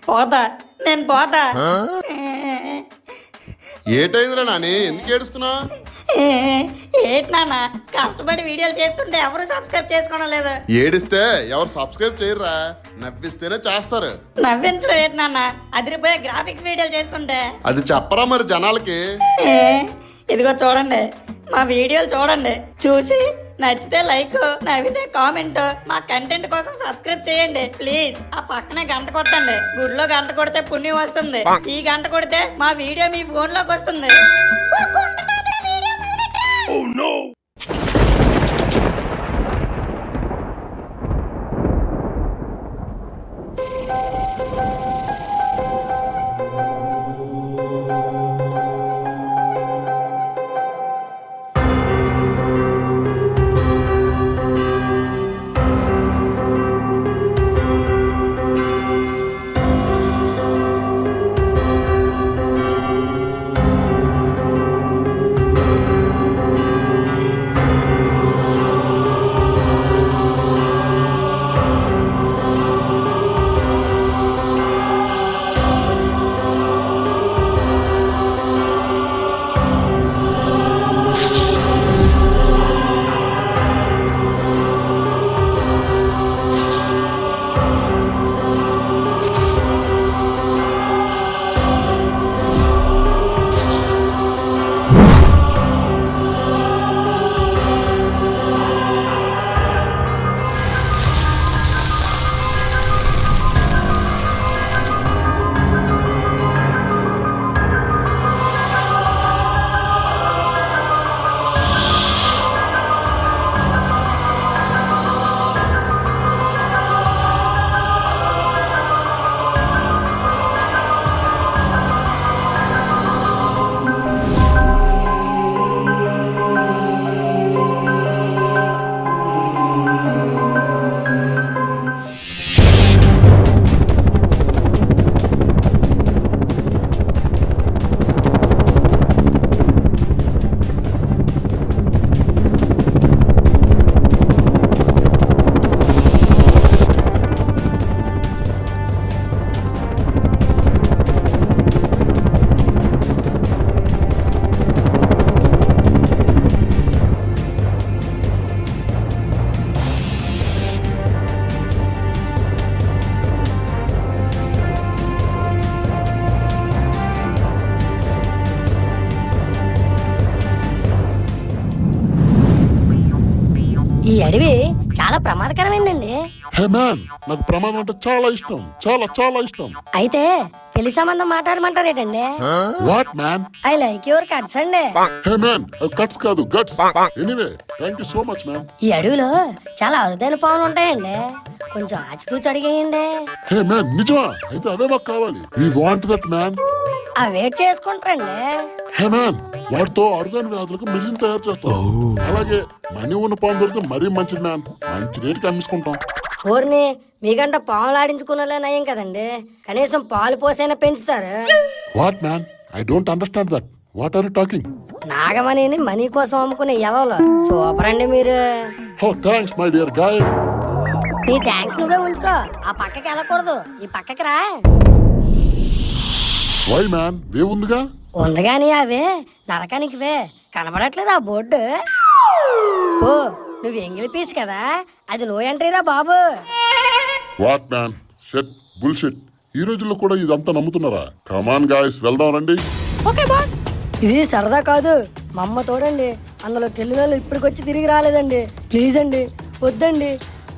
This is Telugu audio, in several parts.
పోతా, నేను పోతా. ఏటైందిరా నాని, ఎందుకు ఏడుస్తున్నా? ఏంటి నాన్న, కష్టపడి వీడియోలు చేస్తుంటే ఎవరు సబ్స్క్రైబ్ చేసుకోవడం లేదు. ఏడిస్తే ఎవరు సబ్స్క్రైబ్ చేయరురా, నవ్విస్తేనే చేస్తారు. నవ్వించడం ఏంటి నాన్న, అదిరిపోయే గ్రాఫిక్స్ వీడియోలు చేస్తుంటే. అది చెప్పరా మరి జనాలకి. ఇదిగో చూడండి, మా వీడియోలు చూడండి, చూసి నచ్చితే లైక్, నవ్వితే కామెంట్. మా కంటెంట్ కోసం సబ్స్క్రైబ్ చేయండి ప్లీజ్. ఆ పక్కనే గంట కొట్టండి. గుడిలో గంట కొడితే పుణ్యం వస్తుంది, ఈ గంట కొడితే మా వీడియో మీ ఫోన్ లోకి వస్తుంది. ఈ అడవి చాలా ప్రమాదకరమైందండి. హే మ్యాన్, నాకు ప్రమాదం అంటే చాలా ఇష్టం, చాలా చాలా ఇష్టం. అయితే పెళ్లి సంబంధం మాట్లాడమంటారేటండి? What man? I like your cuts అండి. హే మ్యాన్, కట్స్ కాదు guts. Anyway, thank you so much man. ఈ అడవిలో చాలా అరుదైన పాములు ఉంటాయండి, కొంచెం ఆచితూచి అడిగేయండి. హే మ్యాన్, నిజమా? అయితే అవే మాకు కావాలి. We want that man. ఆ వెయిట్ చేసుకుంటారండి. హే మ్యాన్, వాటితో అరుదైన వ్యాధులకు మెడిసిన్ తయారు చేస్తాం. అలాగే మనీ ఉన్న పాము దొరికితే మరీ మంచిది మ్యాన్, మంచి రేటుకి అమ్మిసుకుంటాం. ఊరిని మీకంట పాములు ఆడించుకున్నలే నయం కదండి, కనీసం పాలు పోసైనా పెంచుతారు. What man? I don't understand that. What are you talking? నాగమణిని మనీ కోసం అమ్ముకునే ఎదవలు సూపర్ అండి మీరు. Oh thanks my dear guide. నీ థ్యాంక్స్ నువ్వే ఉంచుకో, ఆ పక్కకి వెళ్ళకూడదు, ఈ పక్కకి రా. Why man? వే ఉందిగా. ఉంది గాని అవే నరకానికి వే కనబడట్లేదు ఆ బోర్డు. ఓ నువ్వు ఎంగిలి పీస్ కదా, అది నో ఎంట్రీరా బాబు. What man? Shut bullshit. ఈ రోజుల్లో కూడా ఇదంతా నమ్ముతున్నారా? కమాన్ గాయ్స్, వెళ్దాం రండి. Okay boss. ఇది సరదా కాదు, మా అమ్మ తోడండి, అందులో వెళ్ళిన వాళ్ళు ఇప్పటికొచ్చి తిరిగి రాలేదండి. ప్లీజ్ అండి, వద్దండి,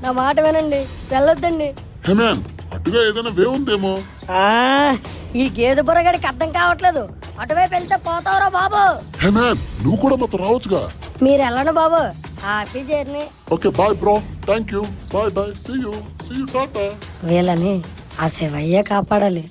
నా మాట వినండి, వెళ్ళొద్దండి. హే మ్యాన్, అటుగా ఏదైనా వే ఉందేమో. ఈ గేదె బుర్రగాడికి అర్థం కావట్లేదు, అటువైపు వెళ్తే పోతావురా బాబు. హే మ్యాన్, నువ్వు కూడా మాతో రావచ్చుగా. మీరు వెళ్ళండి బాబు, happy journey. Okay bye bro, thank you, bye bye, see you tata. వీళ్ళని ఆ శివయ్య కాపాడాలి.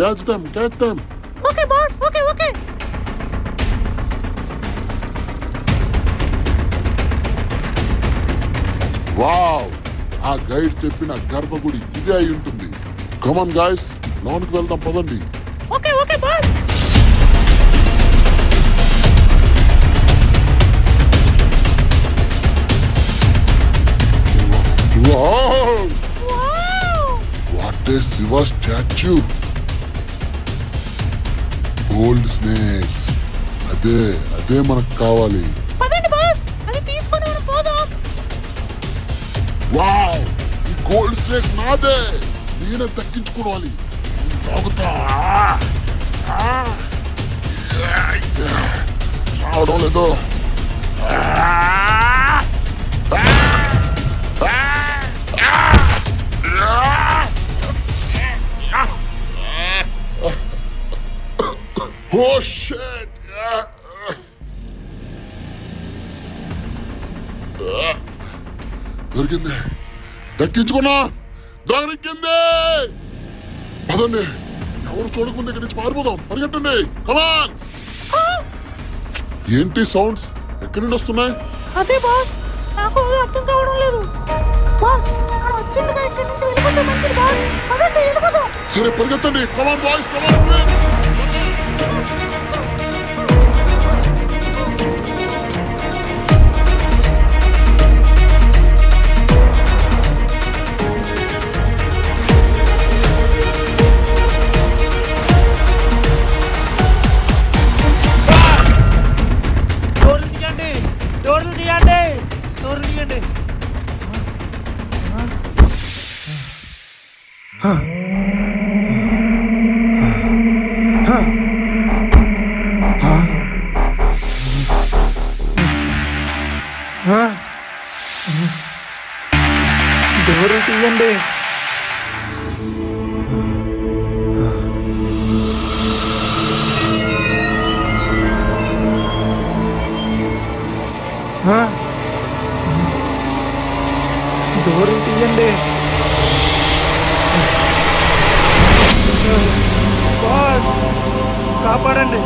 Catch them okay boss, okay. Wow, ఆ గైడ్ చెప్పిన గర్భగుడి ఇదే అయి ఉంటుంది. కమాన్ గాయ్స్, లోనికి వెళ్దాం పదండి. Okay boss. Wow, what a Shiva statue. Gold snake, అదే మనకు కావాలి. పదండి బాస్, అది తీసుకొని మనం పోదాం. వావ్, ఈ గోల్డ్ స్నేక్ నాదే, నేనే దక్కించుకోవాలి. తాగుతా. రావడం లేదు. Oh shit! దొరికింది, దక్కించుకున్నా, దొరికింది. పదండి, ఎవరు చూడకుండా ఇక్కడి నుంచి పారిపోదాం. పరిగెట్టండి, కమాన్. ఏంటి సౌండ్స్ ఎక్కడి నుండి వస్తున్నాయి? అదే బాస్, నాకు అది అర్థం కావడం లేదు. బాస్, మనం వచ్చిందిగా ఇక్కడి నుంచి వెళ్ళిపోతే మంచిది బాస్. పదండి వెళ్ళిపోదాం. సరే పరిగెత్తండి, కమాన్ బాయ్స్, కమాన్. డోర్లు తీయండి. డోర్లు తీయండి. డోర్లు తీయండి. బాస్, కాపాడండి.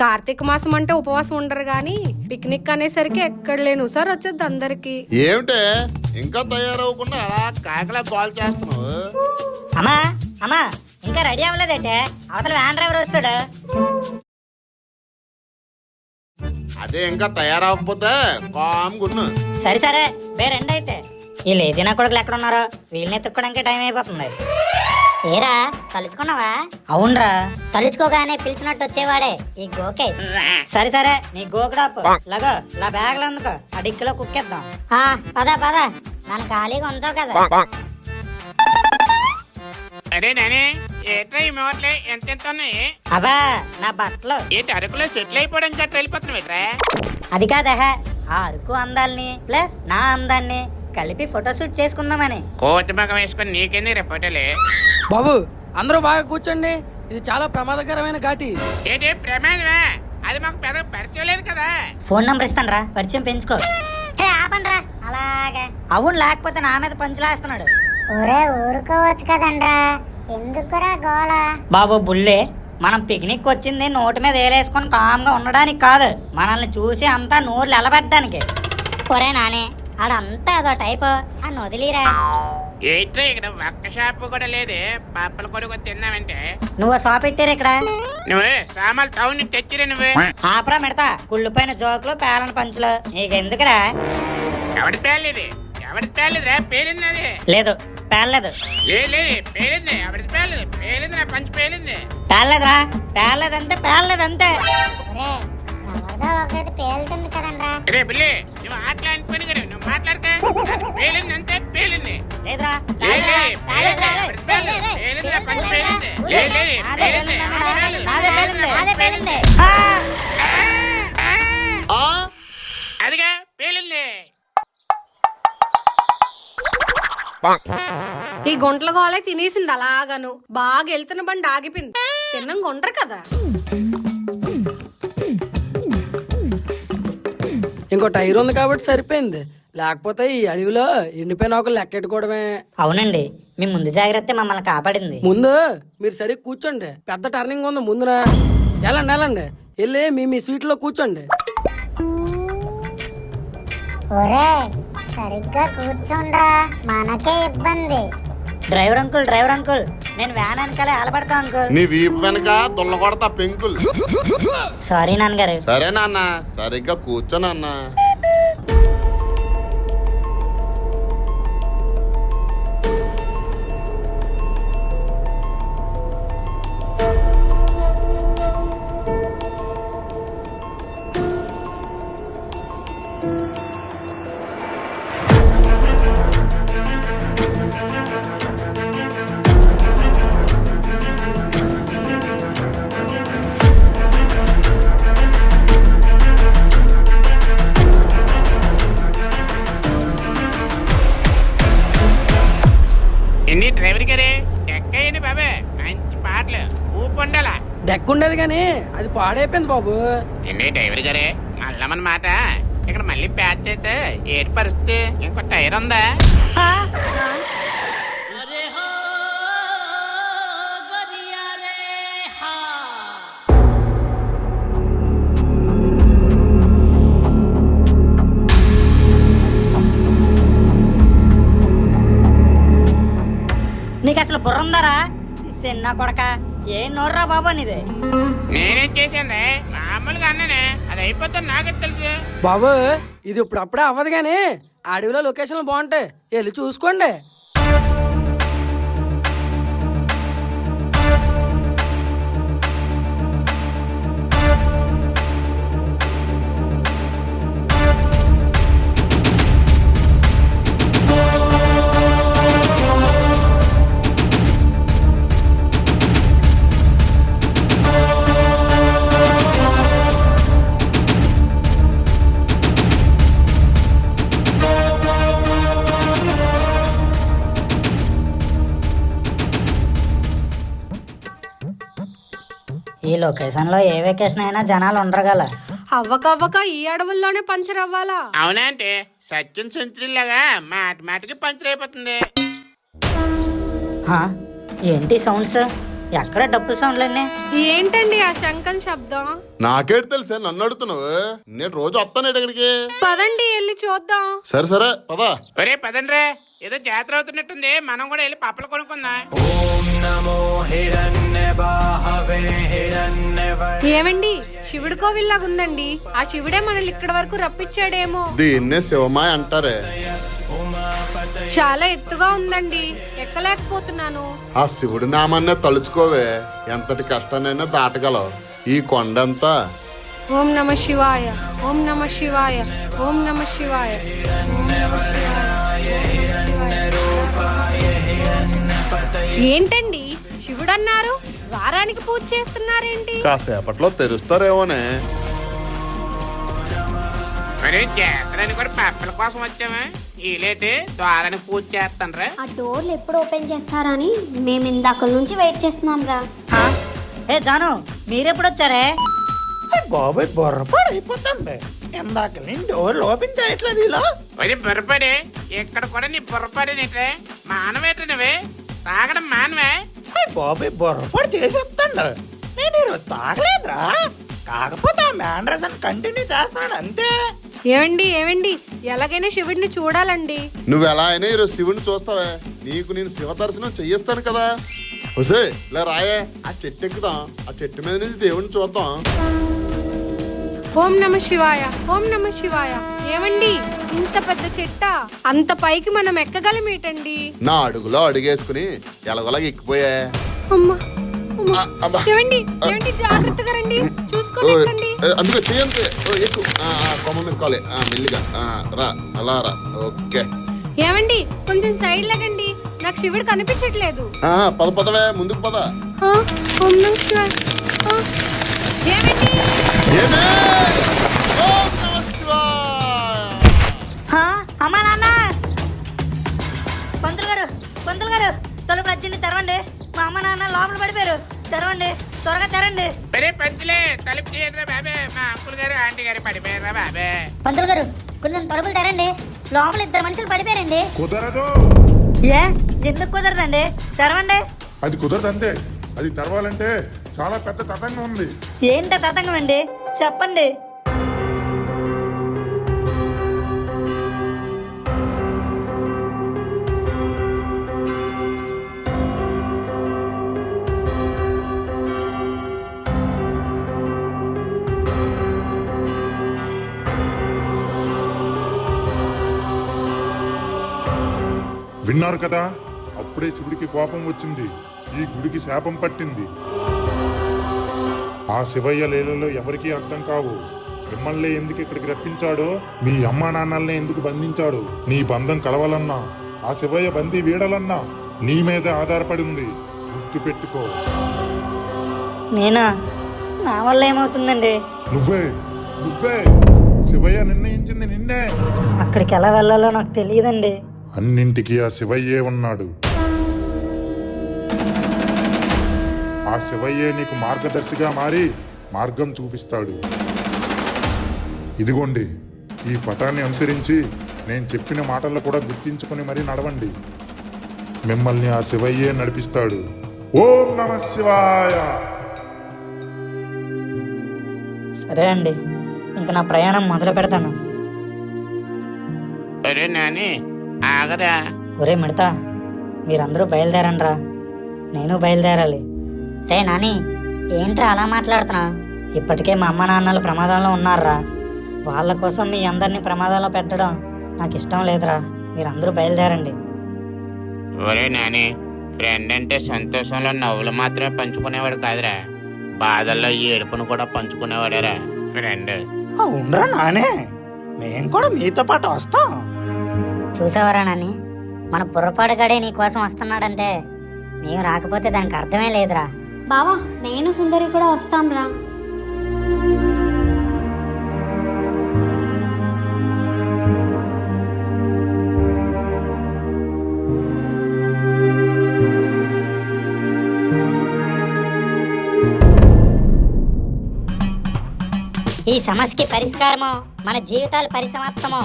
కార్తీక మాసం అంటే ఉపవాసం ఉండరు గాని పిక్నిక్ అనేసరికి ఎక్కడ లేను సార్ వచ్చేది అందరికి. ఏమిటే ఇంకా తయారవకుండా అలా కాకలా కాల్ చేస్తున్నావు? అమ్మా ఇంకా రెడీ అవ్వలేదంటే అవతల వ్యాన్ డ్రైవర్ వస్తాడు. అదే ఇంకా తయారవకపోతే కామ్గున్ను. సరే బేరండి అయితే. ఈ లేజినా కొడుకులు ఎక్కడ ఉన్నారో వీళ్ళని ఎత్తుక్కోవడానికి టైం అయిపోతుంది. ఏరా తలుచుకున్నావా? అవునరా, తలుచుకోగానే పిలిచినట్టు వచ్చేవాడే ఈ గోకేష్. సరే నీ గోకుడాపు లగో నా బ్యాగ్లో అందుకో, ఆ డిక్కిలో కుక్కేద్దాం. పద నన్ను ఖాళీగా ఉంచావు కదా. అరే నానే, ఏట్రా ఈ మోట్లే ఎంత ఉన్నాయి? అవా నా బట్టలు. ఏంటి అరకులో సెటిల్ అయిపోవడం గట్రా వెళ్ళిపోతున్నావు ఏట్రా? అది కాదా, ఆ అరకు అందాల్ని ప్లస్ నా అందాన్ని కలిపి ఫోటోషూట్ చేసుకుందామని. కోతి మగం వేసుకొని నీకెందుకు రే ఫోటోలే? బాబు అందరూ బాగా కూర్చోండి, ఇది చాలా ప్రమాదకరమైన ఘాటి. ఏంటి ప్రమాదమా? అది మాకు పెద్ద పరిచయం లేదు కదా. ఫోన్ నంబర్ ఇస్తాను రా, పరిచయం పెంచుకో. ఆపండ్రా అలాగే. అవును, లేకపోతే నా మీద పంచులేస్తున్నాడు. ఒరే ఊరుకోవచ్చు కదండ్రా, ఎందుకురా గోల? బాబు బుల్లే, మనం పిక్నిక్ వచ్చింది నోటి మీద వేలేసుకొని కామ్గా ఉండడానికి కాదు, మనల్ని చూసి అంతా నోర్లు ఎలబెట్టడానికి. ఒరే నానే, ఆడంతా అదో టైప్, అని వదిలిరా. ఏంట్రా ఇక్కడ ఒక్క షాపు కూడా లేదే? పప్పుల కొడుకు తిన్నావంటే నువ్వు షాప్ పెట్టారు ఇక్కడ. నువ్వు సామాన్లు టౌన్ నుంచి తెచ్చిరా నువ్వు. ఆపరా మెడతా, కుళ్ళిపోయిన జోకులు పేలన పంచులు నీకెందుకురా? ఎవడి పేర్లేదు రా, పేరింది అది. లేదు, పేర్లేదు లే పేలింది అప్పుడు పేలింది నా పంచి పేలింది. పేర్లేదురా, పేర్లేదంతే, పేర్లేదంతే. ఒరే ఎవరిదో ఒకటి పేలుతుంది కదనరా. రే బిల్లి నువ్వు ఆటలు అనిపోయిన కదా నువ్వు మాట్లాడక. అది పేలింది అంతే పేలింది. లేదురా, లే పేర్లేదురా, పేలింది నా పంచి పేలింది. పేలింది నాదే పేలింది, నాదే పేలింది. ఆ అదిగా పేలింది. ఈ గుంటల గోలే తినేసింది అలాగాను. బాగా వెళ్తున్న బండి ఆగిపోయింది. తిన్నం గుంటరు కదా. ఇంకో టైర్ ఉంది కాబట్టి సరిపోయింది, లేకపోతే ఈ అడవిలో ఎండిపోయిన ఒక లెక్కెట్టుకోవడమే. అవునండి, మీ ముందు జాగ్రత్త మమ్మల్ని కాపాడింది. ముందు మీరు సరిగ్గా కూర్చోండి, పెద్ద టర్నింగ్ ఉంది ముందున. వెళ్ళండి వెళ్ళి మీ సీట్లో కూర్చోండి. ఒరే సరిగ్గా కూర్చోండ్రా, మనకే ఇబ్బంది. డ్రైవర్ అంకుల్, నేను వ్యాన్ వెనకాలే ఆలబడతా అంకుల్. నీ వీపు వెనక దుల్ల కొడతా పెంకులు. సారీ నాన్నగారు. సరే నాన్న, సరిగ్గా కూర్చో నాన్న. ఎన్ని డ్రైవర్ గారే ఎక్కయ్యండి బాబే, మంచి పాటలు ఊపు ఉండాలా. డెక్ ఉండేది కానీ అది పాడైపోయింది బాబు. ఎన్ని డ్రైవర్ గారే మళ్ళా మన మాట ఇక్కడ మళ్ళీ ప్యాచ్ అయితే ఏటి పరిస్థితి? ఇంకో టైర్ ఉందా? నీకు అసలు బుర్ర ఉందారా చిన్న కొడక? ఏం నోర్రా బాబు నీది? నేనేం చేశాను మామూలుగా అన్నానే, అది అయిపోతుంది నాకే తెలుసు. బాబు ఇది ఇప్పుడప్పుడే అవ్వదు కానీ అడవిలో లొకేషన్లు బాగుంటాయి, వెళ్ళి చూసుకోండి. ఈ లొకేషన్ లో ఏ వెకేషన్ అయినా జనాలు ఉండరగల. అవ్వకవ్వక ఈ అడవుల్లోనే పంచర్ అవ్వాలా? అవునా అంటే సచిన్ సెంచరీ లాగా మాటికి పంచర్ అయిపోతుంది. ఏంటి సౌండ్స్? ఎక్కడ డబ్బుల సౌండ్లన్నీ? ఏంటండి ఆ శంఖం శబ్దం? నాకేటి తెలుసా, నన్ను అడుగుతున్నావు? నేను రోజు వస్తాను ఇక్కడికి. పదండి వెళ్ళి చూద్దాం. సరే పదా. ఒరే పదండ్రే, ఏదో జాతర అవుతున్నట్టుంది, మనం కూడా వెళ్ళి పప్పలు కొనుక్కుందాం. ఏమండి శివుడి కోవిల్లాగా ఉందండి. ఆ శివుడే మనల్ని ఇక్కడి వరకు రప్పించాడేమో. దీన్నే శివమాయ అంటారే. చాలా ఎత్తుగా ఉందండి, ఎక్కలేకపోతున్నాను. ఆ శివుడి నామాన్నే తలుచుకోవే, ఎంతటి కష్టాన్నైనా దాటగలవు. ఈ కొండంతా ఓం నమ శివాయ, ఓం నమ శివాయ, ఓం నమ శివాయ. ఏంటండి శివుడు అన్నారు, వారానికి పూజ చేస్తున్నారేంటి? కాసేపట్లో తెరుస్తారేమోనే. మరి జాతరని కూడా పప్పల కోసం వచ్చామా? ఈ లేటు ద్వారానికి పూజ చేస్తానరా? ఆ డోర్లు ఎప్పుడు ఓపెన్ చేస్తారని మేము ఇందాక నుంచి వెయిట్ చేస్తున్నాం రా. ఏ జాను, మీరెప్పుడు వచ్చారే? బాబాయ్ బొర్రపాడు అయిపోతుంది, ఇందాక నేను డోర్లు ఓపెన్ చేయట్లేదు ఇలా. మరి బుర్రపడి ఇక్కడ కూడా నీ బుర్రపడినట్టే మానవేటనవే తాగడం మానవే. బాబాయ్ బొర్రపాడు చేసేస్తాడు, నేను ఈరోజు తాగలేదురా. కాకపోతే ఆ మ్యానరజన్ కంటిన్యూ చేస్తున్నాడు అంతే. ఏమండి ఎలాగైనా శివుడిని చూడాలండి. నువ్వు ఎలా అయినా ఈరోజు శివుని చూస్తావే, నీకు నేను శివ దర్శనం చెయ్యిస్తాను కదా. ఒసే ఇలా రాయే, ఆ చెట్టు ఎక్కుదాం, ఆ చెట్టు మీద నుంచి దేవుడిని చూద్దాం. ఓం నమ శివాయ, ఓం నమ శివాయ. ఏమండి, ఇంత పెద్ద చెట్ట, అంత పైకి మనం ఎక్కగలమేటండి? నా అడుగులో అడుగేసుకుని ఎలాగోలాగ ఎక్కిపోయా. అమ్మా, అమ్మా. అబ్బా. ఏమండి, ఏమండి, జాగ్రత్తగా రండి, చూసుకొని ఎక్కండి. అందుకే చేయండి. ఎక్కు. కొమ్మ మీద కాలే. మెల్లిగా రా, అలా రా. ఓకే. ఏమండి, కొంచెం సైడ్ లగండి, నాకు శివుడు కనిపించట్లేదు. పద పదవే, ముందుకు పద. ఆ, ఓం నమ శివాయ. ఆ, ఏమండి? ఏమే? ఓం నమః శివాయ. హా, అమ్మా నాన్న, పంతులు గారు, పంతులు గారు, తలుపు అర్జెంట్ తెరవండి. మా అమ్మ నాన్న లోపల పడిపోయారు. తెరవండి, త్వరగా తెరండి. ఒరే పంతులే, తలుపు తీయరా బాబే. మా అంకుల్ గారు ఆంటీ గారు పడిపోయారా బాబే. పంతులు గారు, కొంచెం తలుపులు తెరండి. లోపల 2 మనుషులు పడిపోయారండి. కుదరదు. ఏ, ఎందుకు కుదరదండి? తెరవండి. అది కుదరదు అంతే. అది తెరవాలంటే చాలా పెద్ద తతంగం ఉంది. ఏంటో తతంగం అండి, చెప్పండి. విన్నారు కదా, అప్పుడే శివుడికి కోపం వచ్చింది. ఈ గుడికి శాపం పట్టింది. ఆ శివయ్య లీలలో ఎవరికీ అర్థం కావు. మిమ్మల్ని ఎందుకు ఇక్కడికి రప్పించాడో, మీ అమ్మా నాన్నల్ని ఎందుకు బంధించాడు, నీ బంధం కలవాలన్నా, ఆ శివయ్య బందీ వీడాలన్నా నీ మీద ఆధారపడి ఉంది. గుర్తు పెట్టుకో. నేనా? నా వల్ల ఏమవుతుందండి? నువ్వే నువ్వే శివయ్య నిర్ణయించింది నిన్నే. అక్కడికి ఎలా వెళ్ళాలో నాకు తెలియదండి. అన్నింటికీ ఆ శివయ్యే ఉన్నాడు. ఆ శివయ్యే నీకు మార్గదర్శిగా మారి మార్గం చూపిస్తాడు. ఇదిగోండి, ఈ పటాన్ని అనుసరించి నేను చెప్పిన మాటల్లో కూడా గుర్తించుకొని మరీ నడవండి. మిమ్మల్ని ఆ శివయ్యే నడిపిస్తాడు. ఓం నమః శివాయ. సరే అండి, ఇంక నా ప్రయాణం మొదలు పెడతాను. ఒరే నాని, ఆగరా. ఒరే మిడతా, మీరందరూ బయలుదేరండ్రా, నేను బయలుదేరాలి. రే నాని, ఏంట్రా అలా మాట్లాడుతున్నా? ఇప్పటికే మా అమ్మ నాన్నలు ప్రమాదంలో ఉన్నారా. వాళ్ళ కోసం మీ అందరినీ ప్రమాదంలో పెట్టడం నాకు ఇష్టం లేదురా. మీరందరూ బయలుదేరండి. ఒరే నాని, ఫ్రెండ్ అంటే సంతోషంలో నవ్వులు మాత్రమే పంచుకునేవాడు కాదురా, బాధల్లో ఏడుపును కూడా పంచుకునేవాడరా ఫ్రెండ్. అవునరా నానే, మేం కూడా మీతో పాటు వస్తాం. చూసావరా నాని, మన పొరపాటుగాడే నీ కోసం వస్తున్నాడంటే మేము రాకపోతే దానికి అర్థమే లేదురా. బావా, నేను సుందరి కూడా వస్తాంరా. ఈ సమస్యకి పరిష్కారమో మన జీవితాలు పరిసమాప్తమో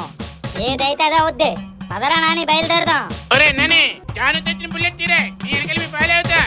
ఏదైతే అదే అవుద్ది. పదరా నాని, బయలుదేరదాం. ఒరే నాని, జాను తెచ్చిన బుల్లెట్ తీరే, నేను కలిపి ఫాలో అవుతా.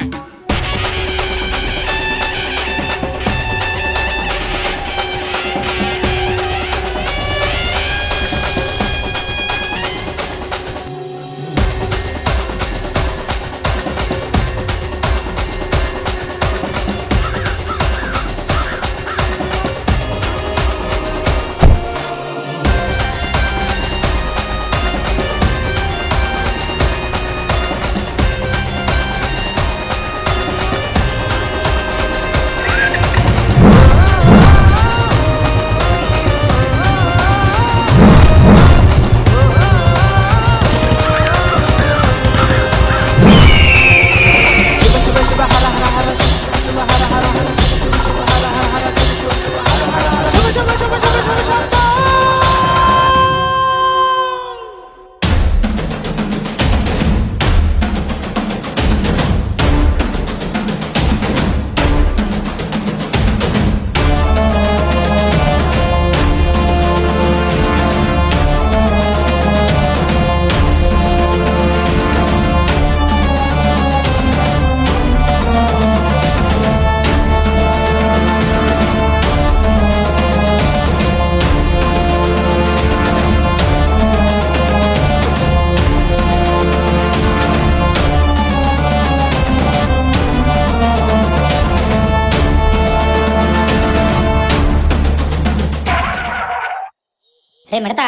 రే మిడతా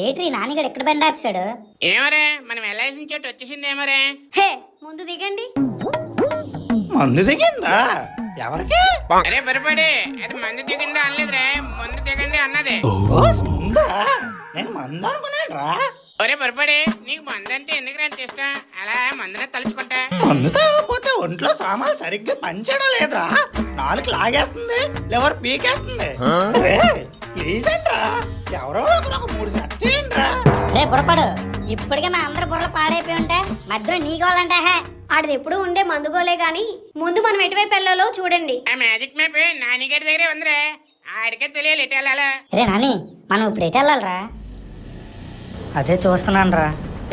ఏట్రీ నానిగడు ఎక్కడ బండి ఆపిసాడు? ఏమరే మనం వెళ్ళాల్సిన చోటు వచ్చేసింది ఏమరే? హే ముందు దిగండి. మందు దిగిందా? ఎవరికి? అరే పొరపాడి, అది మందు దిగిందా అనలేదురే, ముందు దిగండి అన్నది. ఉందా? నేను మందు అనుకున్నాను రా. ఒరే పొరపాడి, నీకు మందు అంటే ఎందుకు అంత ఇష్టం? అలా మందునే తలుచుకుంటా. మందు తాగకపోతే ఒంట్లో సామాన్లు సరిగ్గా పనిచేయడం లేదురా. నాలుగు లాగేస్తుంది, లివర్ పీకేస్తుంది. రే, ప్లీజ్ అండ్రా, ఎవరో ఒకరు ఒక 3 సెట్ చేయండి రా. రే బుర్రపాడు, ఇప్పటికే మా అందరి బుర్రలు పాడైపోయి ఉంటే మధ్యలో నీకోవాలంటే హే. ఆడిది ఎప్పుడు ఉండే మందుగోలే గాని ముందు మనం ఎటువైపు వెళ్ళాలో చూడండి. ఆ మ్యాజిక్ మ్యాప్ నానిగారి దగ్గరే ఉందిరే, ఆడికే తెలియాలి ఎటు వెళ్ళాలా. రే నాని, మనం ఇప్పుడు ఎటు వెళ్ళాలరా? అదే చూస్తున్నాను రా.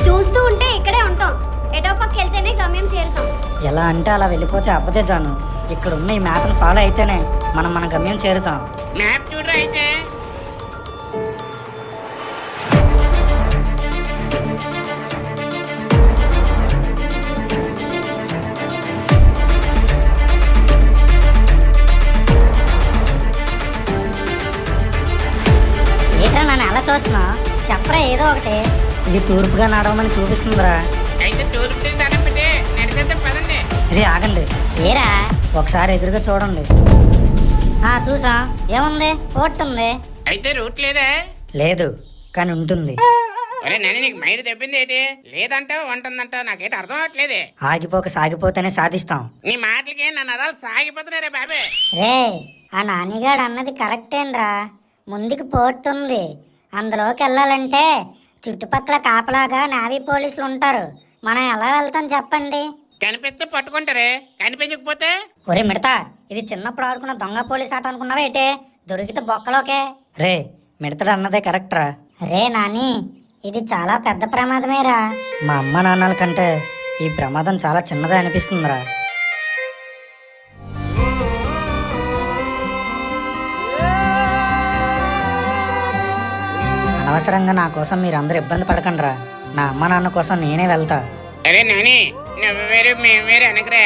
చూస్తూ ఉంటే ఇక్కడే ఉంటాం. ఎటో పక్క వెళ్తేనే గమ్యం చేరుతాం. ఎలా అంటే అలా వెళ్ళిపోతే అవ్వదే జాను. ఇక్కడ ఉన్న ఈ మ్యాప్ని ఫాలో అయితేనే మనం మన గమ్యం చేరుతాం. మ్యాప్ చూడరా అయితే. ఏటా నన్ను అలా చూస్తున్నా? చెప్పరా ఏదో ఒకటి. ఇది తూర్పుగా నడవమని చూపిస్తుందిరా. అయితే టూర్ దండం పెట్టి నడిచేద్దాం పదండి. ఇది ఆగండి, ఏరా? ఒకసారి ఎదురుగా చూడండి. చూసా, ఏముంది? పోర్ట్ ఉంది. అయితే రూట్ లేదా? లేదు, కానీ ఉంటుంది. ఒరే నాని, నీకు మైండ్ తెప్పింది ఏంటి? లేదంటావు ఉంటుందంటావు, నాకేంటి అర్థం అవట్లేదే. ఆగిపోక సాగిపోతేనే సాధిస్తాం. నీ మాటలకి నా నరాలు సాగిపోతున్నారే బాబే. రే, ఆ నానిగాడు అన్నది కరెక్టేనరా. ముందుకు పోర్ట్ ఉంది. అందులోకి వెళ్ళాలంటే చుట్టుపక్కల కాపలాగా నావీ పోలీసులు ఉంటారు. మనం ఎలా వెళ్తాం చెప్పండి? కనిపిస్తే పట్టుకుంటారే, కనిపించకపోతే? ఒరే మిడతా, ఇది చిన్నప్పుడు ఆడుకున్న దొంగ పోలీస్ ఆట అనుకున్నావా ఏంటి? దొరికితే బొక్కలోకే. రే, మిడతడు అన్నదే కరెక్ట్ రా. రే నాని, ఇది చాలా పెద్ద ప్రమాదమేరా. మా అమ్మ నాన్నల కంటే ఈ ప్రమాదం చాలా చిన్నదే అనిపిస్తుందిరా. అనవసరంగా నా కోసం మీరందరూ ఇబ్బంది పడకండి రా. నా అమ్మ నాన్న కోసం నేనే వెళ్తా. అరే నాని, నువ్వు వేరు మేము వేరు అనకరా.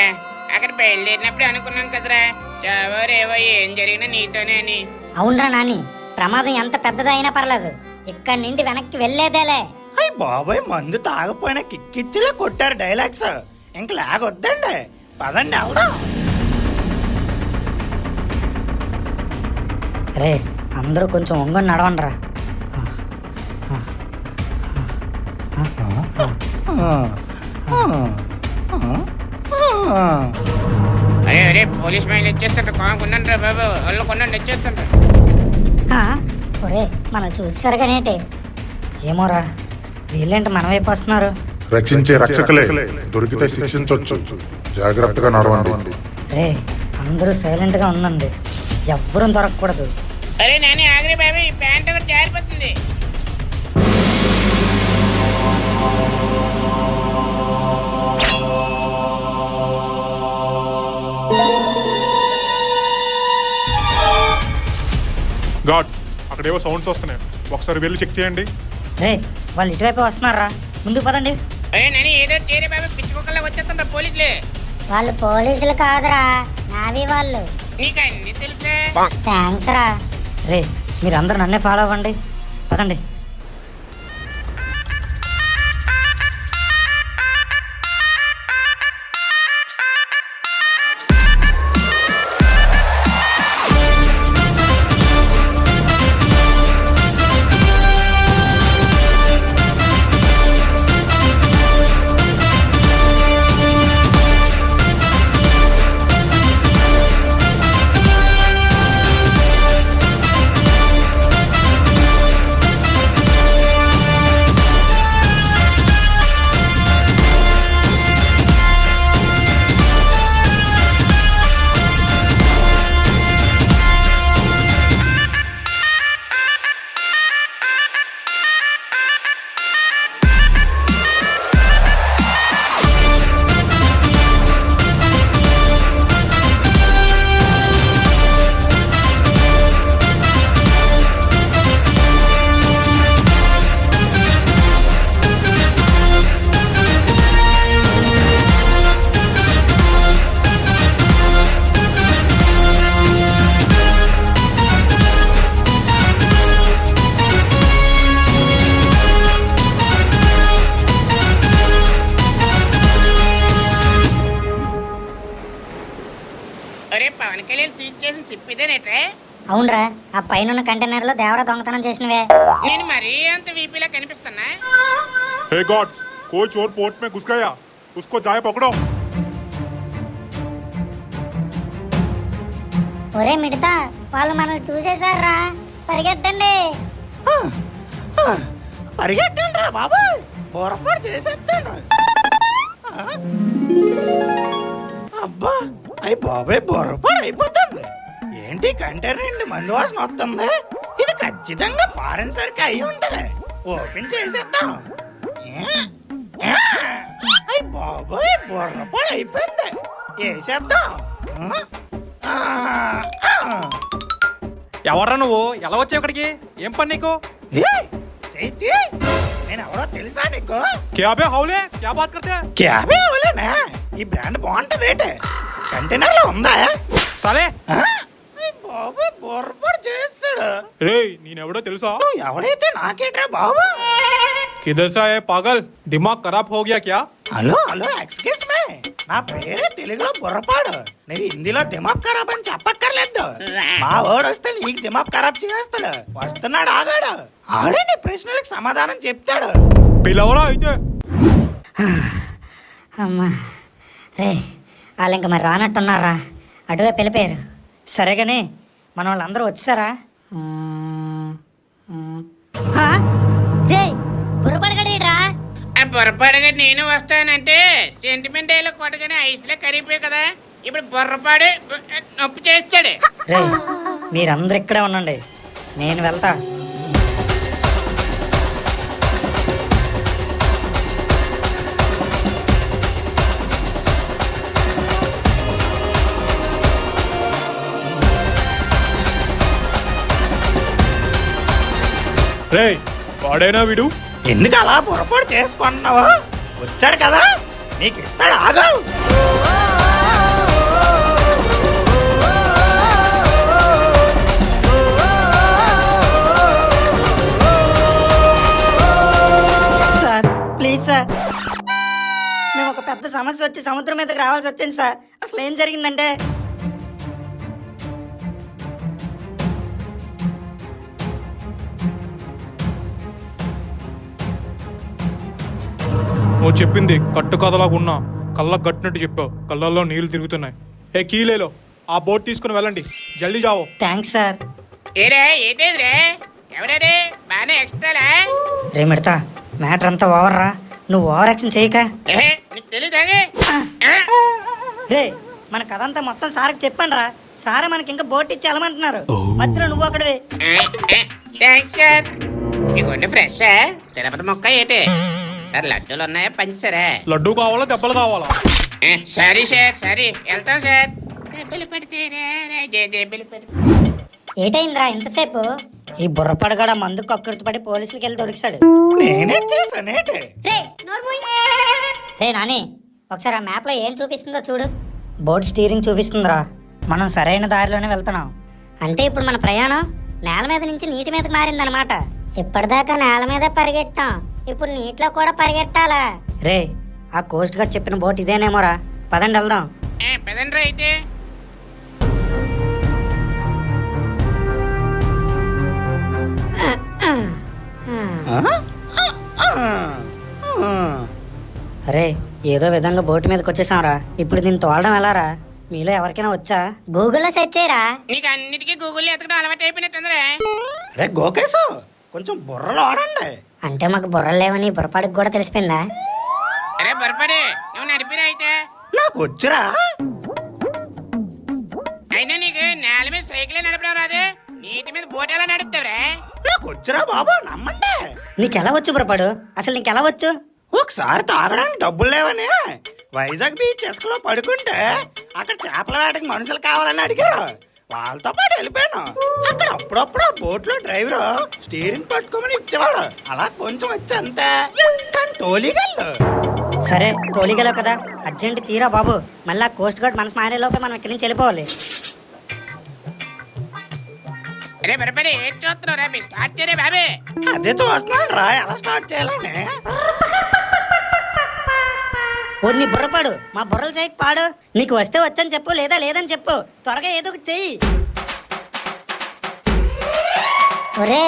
అక్కడ బయలుదేరినప్పుడు అనుకున్నాం కదరా, చావరేవో ఏం జరిగినా నీతోనే అని. అవునరా నాని, ప్రమాదం ఎంత పెద్దదైనా పర్లేదు, ఇక్కడి నుండి వెనక్కి వెళ్ళేదేలే. అయ్యి బాబాయ్, మందు తాగపోయినా కిక్కిచ్చిలా కొట్టారు డైలాగ్స్. ఇంక లాగొద్దండి, పదండి వెళ్దాం. రే, అందరూ కొంచెం ఒంగొని నడవండి రా. అరే అరే, పోలీస్ మైలు వచ్చేస్తుంటారు, కానుకున్నాను రా బాబు, వాళ్ళు కొన్నాను వచ్చేస్తుంటారు. ఒరే, మనం చూసారు కానేటి. ఏమోరా, వీళ్ళేంటి మన వైపు వస్తున్నారు? రక్షించే రక్షకులే, దొరికితే శిక్షించొచ్చు. జాగ్రత్తగా నడవండి. రే, అందరూ సైలెంట్గా ఉండండి, ఎవ్వరూ దొరకకూడదు. అరే నాని ఆగరే బాబు, ఈ ప్యాంట్ ఒకటి జారిపోతుంది. గాడ్స్, అక్కడేవో సౌండ్స్ వస్తున్నాయి, ఒకసారి వెళ్ళి చెక్ చేయండి. రే, వాళ్ళు ఇటువైపు వస్తున్నారా, ముందుకు పదండి. అరే నాని, ఏదో చేరే బాబు, పిచ్చి కుక్కల్లా వచ్చేస్తుంటారు పోలీసులే. వాళ్ళు పోలీసులు కాదురా, నావీ వాళ్ళు. నీకు అన్ని తెలుసే. థ్యాంక్స్ రా. రే, మీరందరూ నన్నే ఫాలో అవ్వండి, పదండి. చేసిన షిప్ ఇదేనేట్రే? అవునరా, ఆ పైన కంటైనర్ లో దేవరా దొంగతనం చేసినవే. నేను మరీ అంత వీపీలా కనిపిస్తున్నా? हे गॉड्स, कोई चोर पोर्ट में घुस गया, उसको जाए पकड़ो। ఒరే మిడతా, వాళ్ళు మనల్ని చూసేశారా, పరిగెట్టండి. పరిగెట్టండి రా బాబు, పొరపాటు చేసేస్తాడు. అబ్బా, అయ్యి బాబాయ్ పొరపాటు అయిపోతుంది. ఏంటి కంటైనర్ నుండి మందు వాసన వస్తుంది? ఇది ఖచ్చితంగా ఫారెన్ సరికి అయి ఉంటది. ఓపెన్ చేసేద్దాం. అయ్యి బాబాయ్ పొరపాటు అయిపోయింది. వేసేద్దాం. ఎవర్రా నువ్వు? ఎలా వచ్చావు ఇక్కడికి? ఏం పని నీకు? చైతి, నేను ఎవరో తెలుసా నీకు? క్యా బే హౌలే, క్యా బాత్ కర్తే? క్యాబే అవలేనా? ఈ బ్రాండ్ బాగుంటది ఏంటి? కంటైనర్ లో ఉందా? సలే బాబు పొరపాటు చేస్తాడు. రేయ్, నేనెవడో తెలుసా? నువ్వు ఎవడైతే నాకేట్రా బాబు? కిధర్ సా హై పాగల్, దిమాగ్ ఖరాబ్ హో గయా క్యా? హలో హలో, ఎక్స్క్యూజ్ మీ, నా పేరే తెలుగులో బుర్రపాడు. నువ్వు హిందీలో దిమాగ్ ఖరాబ్ అని చెప్పక్కర్లేదు. మా వాడు వస్తే నీకు దిమాగ్ ఖరాబ్ చేస్తాడు. వస్తున్నాడు, ఆగాడు. ఆడే నీ ప్రశ్నలకు సమాధానం చెప్తాడు. పిలవరా అయితే. అమ్మా రే, వాళ్ళు ఇంక మరి రానట్టున్నారా? అటువైపు వెళ్ళిపోయారు. సరే కానీ మన వాళ్ళందరూ వచ్చారా? రే, బుర్రపడగడేడ్రా. ఆ బొర్రపాడుగా నేను వస్తానంటే సెంటిమెంట్ అయ్యేలా కొట్టగానే ఐస్లో కరిగిపోయి కదా, ఇప్పుడు బొర్రపాడు నొప్పి చేస్తాడు. రే, మీరందరూ ఇక్కడే ఉండండి, నేను వెళ్తా. రేయ్, వాడేనా వీడు? ఎందుకు అలా పొరపాటు చేసుకుంటున్నావు? వచ్చాడు కదా, నీకు ఇస్తాడు, ఆగావు. సార్ ప్లీజ్ సార్, మేము ఒక పెద్ద సమస్య వచ్చి సముద్రం మీదకి రావాల్సి వచ్చింది సార్. అసలు ఏం జరిగిందంటే, నువ్వు చెప్పింది కట్టు కథలాగున్నా కళ్ళకు గట్టినట్టు చెప్పావు. కళ్ళల్లో నీళ్లు తిరుగుతున్నాయి. ఏ కీలేలో ఆ బోట్ తీసుకుని వెళ్ళండి, జల్దీ జావో. Thanks sir. ఏరే ఏంటేది రే? ఎవరే బాగానే ఎక్స్ట్రాలా? రే మిడతా, మ్యాటర్ అంతా ఓవర్ రా, నువ్వు ఓవర్ యాక్షన్ చేయక. నీకు తెలీదాగే? రే, మన కథ అంతా మొత్తం సార్కి చెప్పండి రా. సారే మనకి ఇంకా బోట్ ఇచ్చి వెళ్ళమంటున్నారు. మధ్యలో నువ్వు అక్కడవే. Thanks sir. మీకు ఉండే ఫ్రెష్ తిరుపతి మొక్క ఏంటి సార్? లడ్డూలు ఉన్నాయా? పంచసారా? లడ్డు కావాలా, దెబ్బలు కావాలా? సరే సార్, సరే వెళ్తాం సార్. దెబ్బలు పడితే దెబ్బలు పడితే ఏటైందిరా ఇంతసేపు? ఈ బుర్రపడగడ మందు కక్కుర్తిపడి పోలీసులకి వెళ్ళి దొరికిసాడు. నేనే చేశానేటి? రే నోర్మోయ్. రే నాని, ఒకసారి ఆ మ్యాప్లో ఏం చూపిస్తుందో చూడు. బోట్ స్టీరింగ్ చూపిస్తుందిరా. మనం సరైన దారిలోనే వెళ్తున్నాం. అంటే ఇప్పుడు మన ప్రయాణం నేల మీద నుంచి నీటి మీదకి మారిందనమాట. ఇప్పటిదాకా నేల మీద పరిగెట్టాం, ఇప్పుడు నీటిలో కూడా పరిగెట్టాలా? రే, ఆ కోస్ట్ గార్డ్ చెప్పిన బోట్ ఇదేనేమోరా. పదండి వెళ్దాం. పదండ్రా అయితే. రే, ఏదో విధంగా బోట్ మీదకి వచ్చేసాంరా. ఇప్పుడు దీన్ని తోలడం ఎలారా? మీలో ఎవరికైనా వచ్చా? గూగుల్లో సెర్చ్ చేయరా. నీకు అన్నిటికీ గూగుల్ ఎతకడం అలవాటు అయిపోయినట్టుందిరా. అరే గోకేశు, కొంచెం బుర్రలో ఆడండి. అంటే మాకు బుర్రలు లేవని బుర్రపాడికి కూడా తెలిసిపోయిందా? అరే బొరపడి, నువ్వు నడిపిరా అయితే. నాకు వచ్చురా. అయినా నీకు నేల మీద సైకిల్ నడపడం రాదు, నీటి మీద బోట్ ఎలా నడుపుతావురా? నాకు వచ్చురా బాబు, నమ్మండి. నీకెలా వచ్చు బుర్రపాడు? అసలు నీకెలా వచ్చు? ఒకసారి తాగడానికి డబ్బులు లేవని వైజాగ్ బీచ్ ఇసుకలో పడుకుంటే అక్కడ చేపల వేటకి మనుషులు కావాలని అడిగారు. వాళ్ళతో పాటు వెళ్ళిపోయాను. అక్కడ అప్పుడప్పుడు ఆ బోట్ లో డ్రైవర్ స్టీరింగ్ పట్టుకోమని ఇచ్చేవాడు. అలా కొంచెం వచ్చి అంతే, కానీ తోలిగల్లు. సరే, తోలిగలవు కదా, అర్జెంట్ తీరా బాబు. మళ్ళీ కోస్ట్ గార్డ్ మనసు మారే లోపే మనం ఇక్కడి నుంచి వెళ్ళిపోవాలి. అరే బొరపడి, ఏం చూస్తున్నావు రా? మీరు స్టార్ట్ చేయరే బాబే. అదే చూస్తున్నాను రా, ఎలా స్టార్ట్ చేయాలని. నీ బుర్రపాడు మా బుర్రలు చేయకు పాడు. నీకు వస్తే వచ్చని చెప్పు, లేదా లేదని చెప్పు. త్వరగా ఏదో ఒకటి చెయ్యి. ఒరే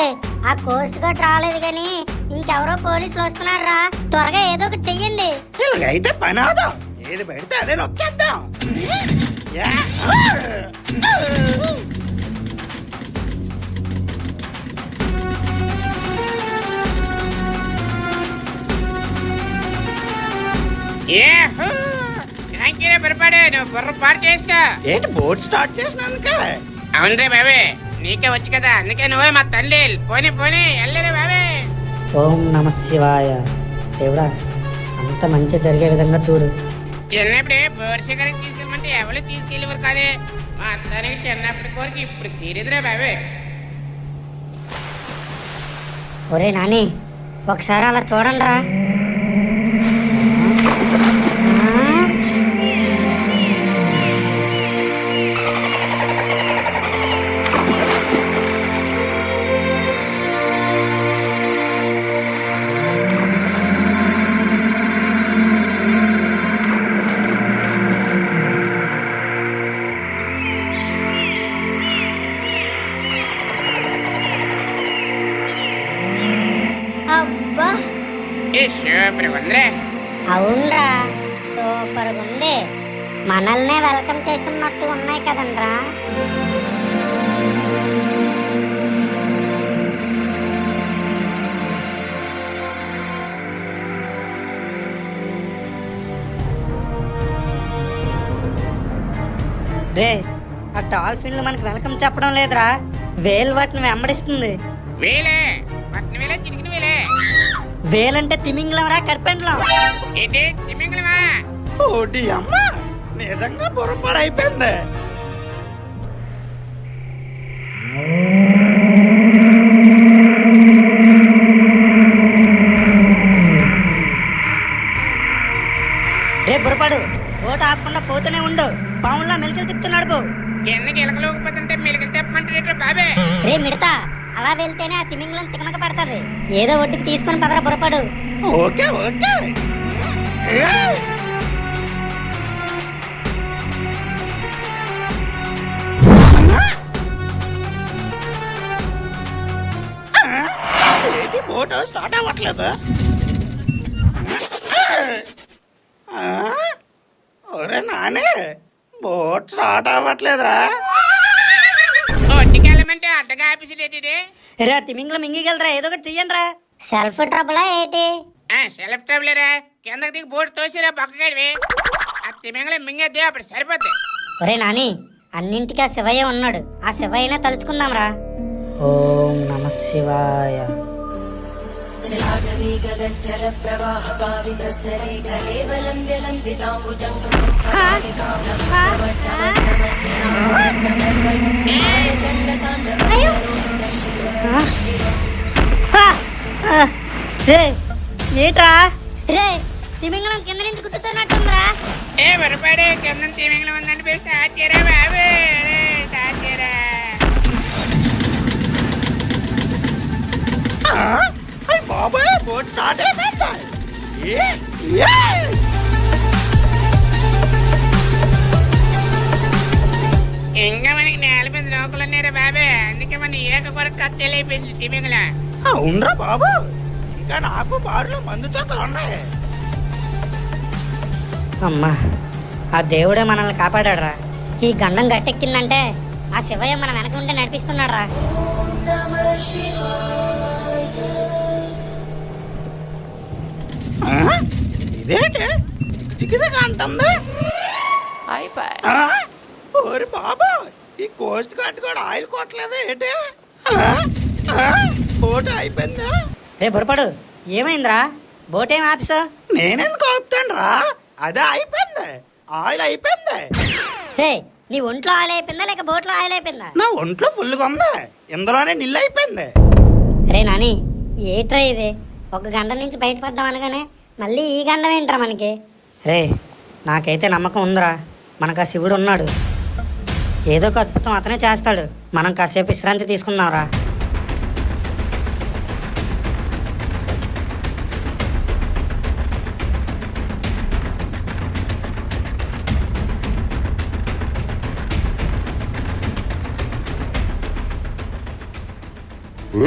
ఆ కోస్ట్ గార్డ్ రాలేదు కానీ ఇంకెవరో పోలీసులు వస్తున్నారా, త్వరగా ఏదో ఒకటి చెయ్యండి. ఇలాగైతే పని అవదు. ఏది పెడితే అదే నొక్కేద్దాం. యా. పొరపాడు నువ్వు బుర్ర పాడు చేస్తా. ఏంటి బోట్ స్టార్ట్ చేసినందుకే? అవునరే బాబే, నీకే వచ్చు కదా, అందుకే నువ్వే మా తల్లి. పోనీ పోనీ వెళ్ళరే బాబే. ఓం నమ శివాయ. దేవుడా అంత మంచి జరిగే విధంగా చూడు. చిన్నప్పుడే బోర్డు సిగరెట్ తీసుకెళ్ళమంటే ఎవరు తీసుకెళ్ళేవారు కాదే. మా అత్తానికి చిన్నప్పటి కోరిక ఇప్పుడు తీరేదిరా బాబే. ఒరే నాని ఒకసారి అలా చూడండి రా. అబ్బా సూపర్ ఉందిరే. అవునరా సూపర్ ఉంది. మనల్నే వెల్కమ్ చేస్తున్నట్టు ఉన్నాయి కదండ్రా. రే ఆ డాల్ఫిన్లు మనకి వెల్కమ్ చెప్పడం లేదురా. వేలు వాటిని వెంబడిస్తుంది. వేలే పట్టిన వేలే చిరిగిన వేలే. వేలంటే తిమింగలం రా, కర్పెండ్లం. ఏంటి తిమ్మింగలమా? ఓడి అమ్మ, నిజంగా బుర్రపాడు అయిపోయింది. రే బుర్రపాడు ఓట ఆపకుండా పోతూనే ఉండు. పాముల్లా మెలికలు తిప్పుతున్నాడు పో. కిందకి ఎలకలోకపోతుంటే మెలికలు తెప్పమంటారేట్రా బాబే. రే మిడతా అలా వెళ్తేనే ఆ తిమింగలం తికమక పడుతుంది. ఏదో ఒడ్డుకి తీసుకొని పదరా బుర్రపాడు. Okay okay. ఏంటి బోట్ స్టార్ట్ అవ్వట్లేదు? ఒరే నానే, బోట్ స్టార్ట్ అవ్వట్లేదురా. ఒట్టికెళ్ళమంటే అడ్డగా ఆపేసి రే ఆ తిమింగలం మింగిగలరా, ఏదో ఒకటి చెయ్యండి రా. సెల్ఫ్ ట్రబులా ఏంటి? సెల్ఫ్ ట్రబులేరా. కిందకి దిగి బోట్ తోసిరా పక్కగడివి. ఆ తిమింగలం మింగేద్దే అప్పుడు సరిపోద్ది. ఒరే నాని అన్నింటికి ఆ శివయ్య ఉన్నాడు. ఆ శివయ్యనే తలుచుకుందాం రా. ఓం నమ శివాయ. రే ఏట్రా? రే తిమింగలం కింద నుంచి గుర్తుతున్నట్టుందిరా. ఏ పొరపాడు కింద తిమింగలం ఉందని పోయి స్టార్ట్ చేయరా బాబు. స్టార్ట్ చేయరా. బాబాయ్ బోట్ స్టార్ట్ అయిపోయింది. ఇంకా మనకి నేల మీద లోకలు ఉన్నారా బాబే. అందుకే మన ఏక కొరకు కత్తెలైపోయింది తిమింగల. అవునరా బాబు, ఇంకా నాకు బారులో మందు చక్కలు ఉన్నాయి. అమ్మా ఆ దేవుడే మనల్ని కాపాడాడు రా. ఈ గండం గట్టెక్కిందంటే ఆ శివయ్య మన వెనక ఉంటే నడిపిస్తున్నాడు రా. ఇదేంటి చికిత్సగా అంటుంది? ఓరి బాబు, ఈ కోస్ట్ గార్డ్ కూడా ఆయిల్ కొట్టలేదు ఏంటి? బోట్ అయిపోయిందా? రే బుర్రపాడు ఏమైందిరా? బోట్ ఏం ఆఫీసా? నేనెందుకు ఆపుతాను రా, అదే అయిపోయింది. ఆయిల్ అయిపోయింది. రే నీ ఒంట్లో ఆయిల్ అయిపోయిందా లేక బోట్లో ఆయిల్ అయిపోయిందా? నా ఒంట్లో ఫుల్గా ఉంది, ఇందులోనే నిల్లు అయిపోయింది. రే నాని ఏట్రా ఇది? ఒక గంట నుంచి బయటపడ్డాం అనగానే మళ్ళీ ఈ గండం ఏంట్రా మనకి? రే నాకైతే నమ్మకం ఉందిరా, మనకు ఆ శివుడు ఉన్నాడు. ఏదో ఒక అద్భుతం అతనే చేస్తాడు. మనం కాసేపు విశ్రాంతి తీసుకుందాంరా.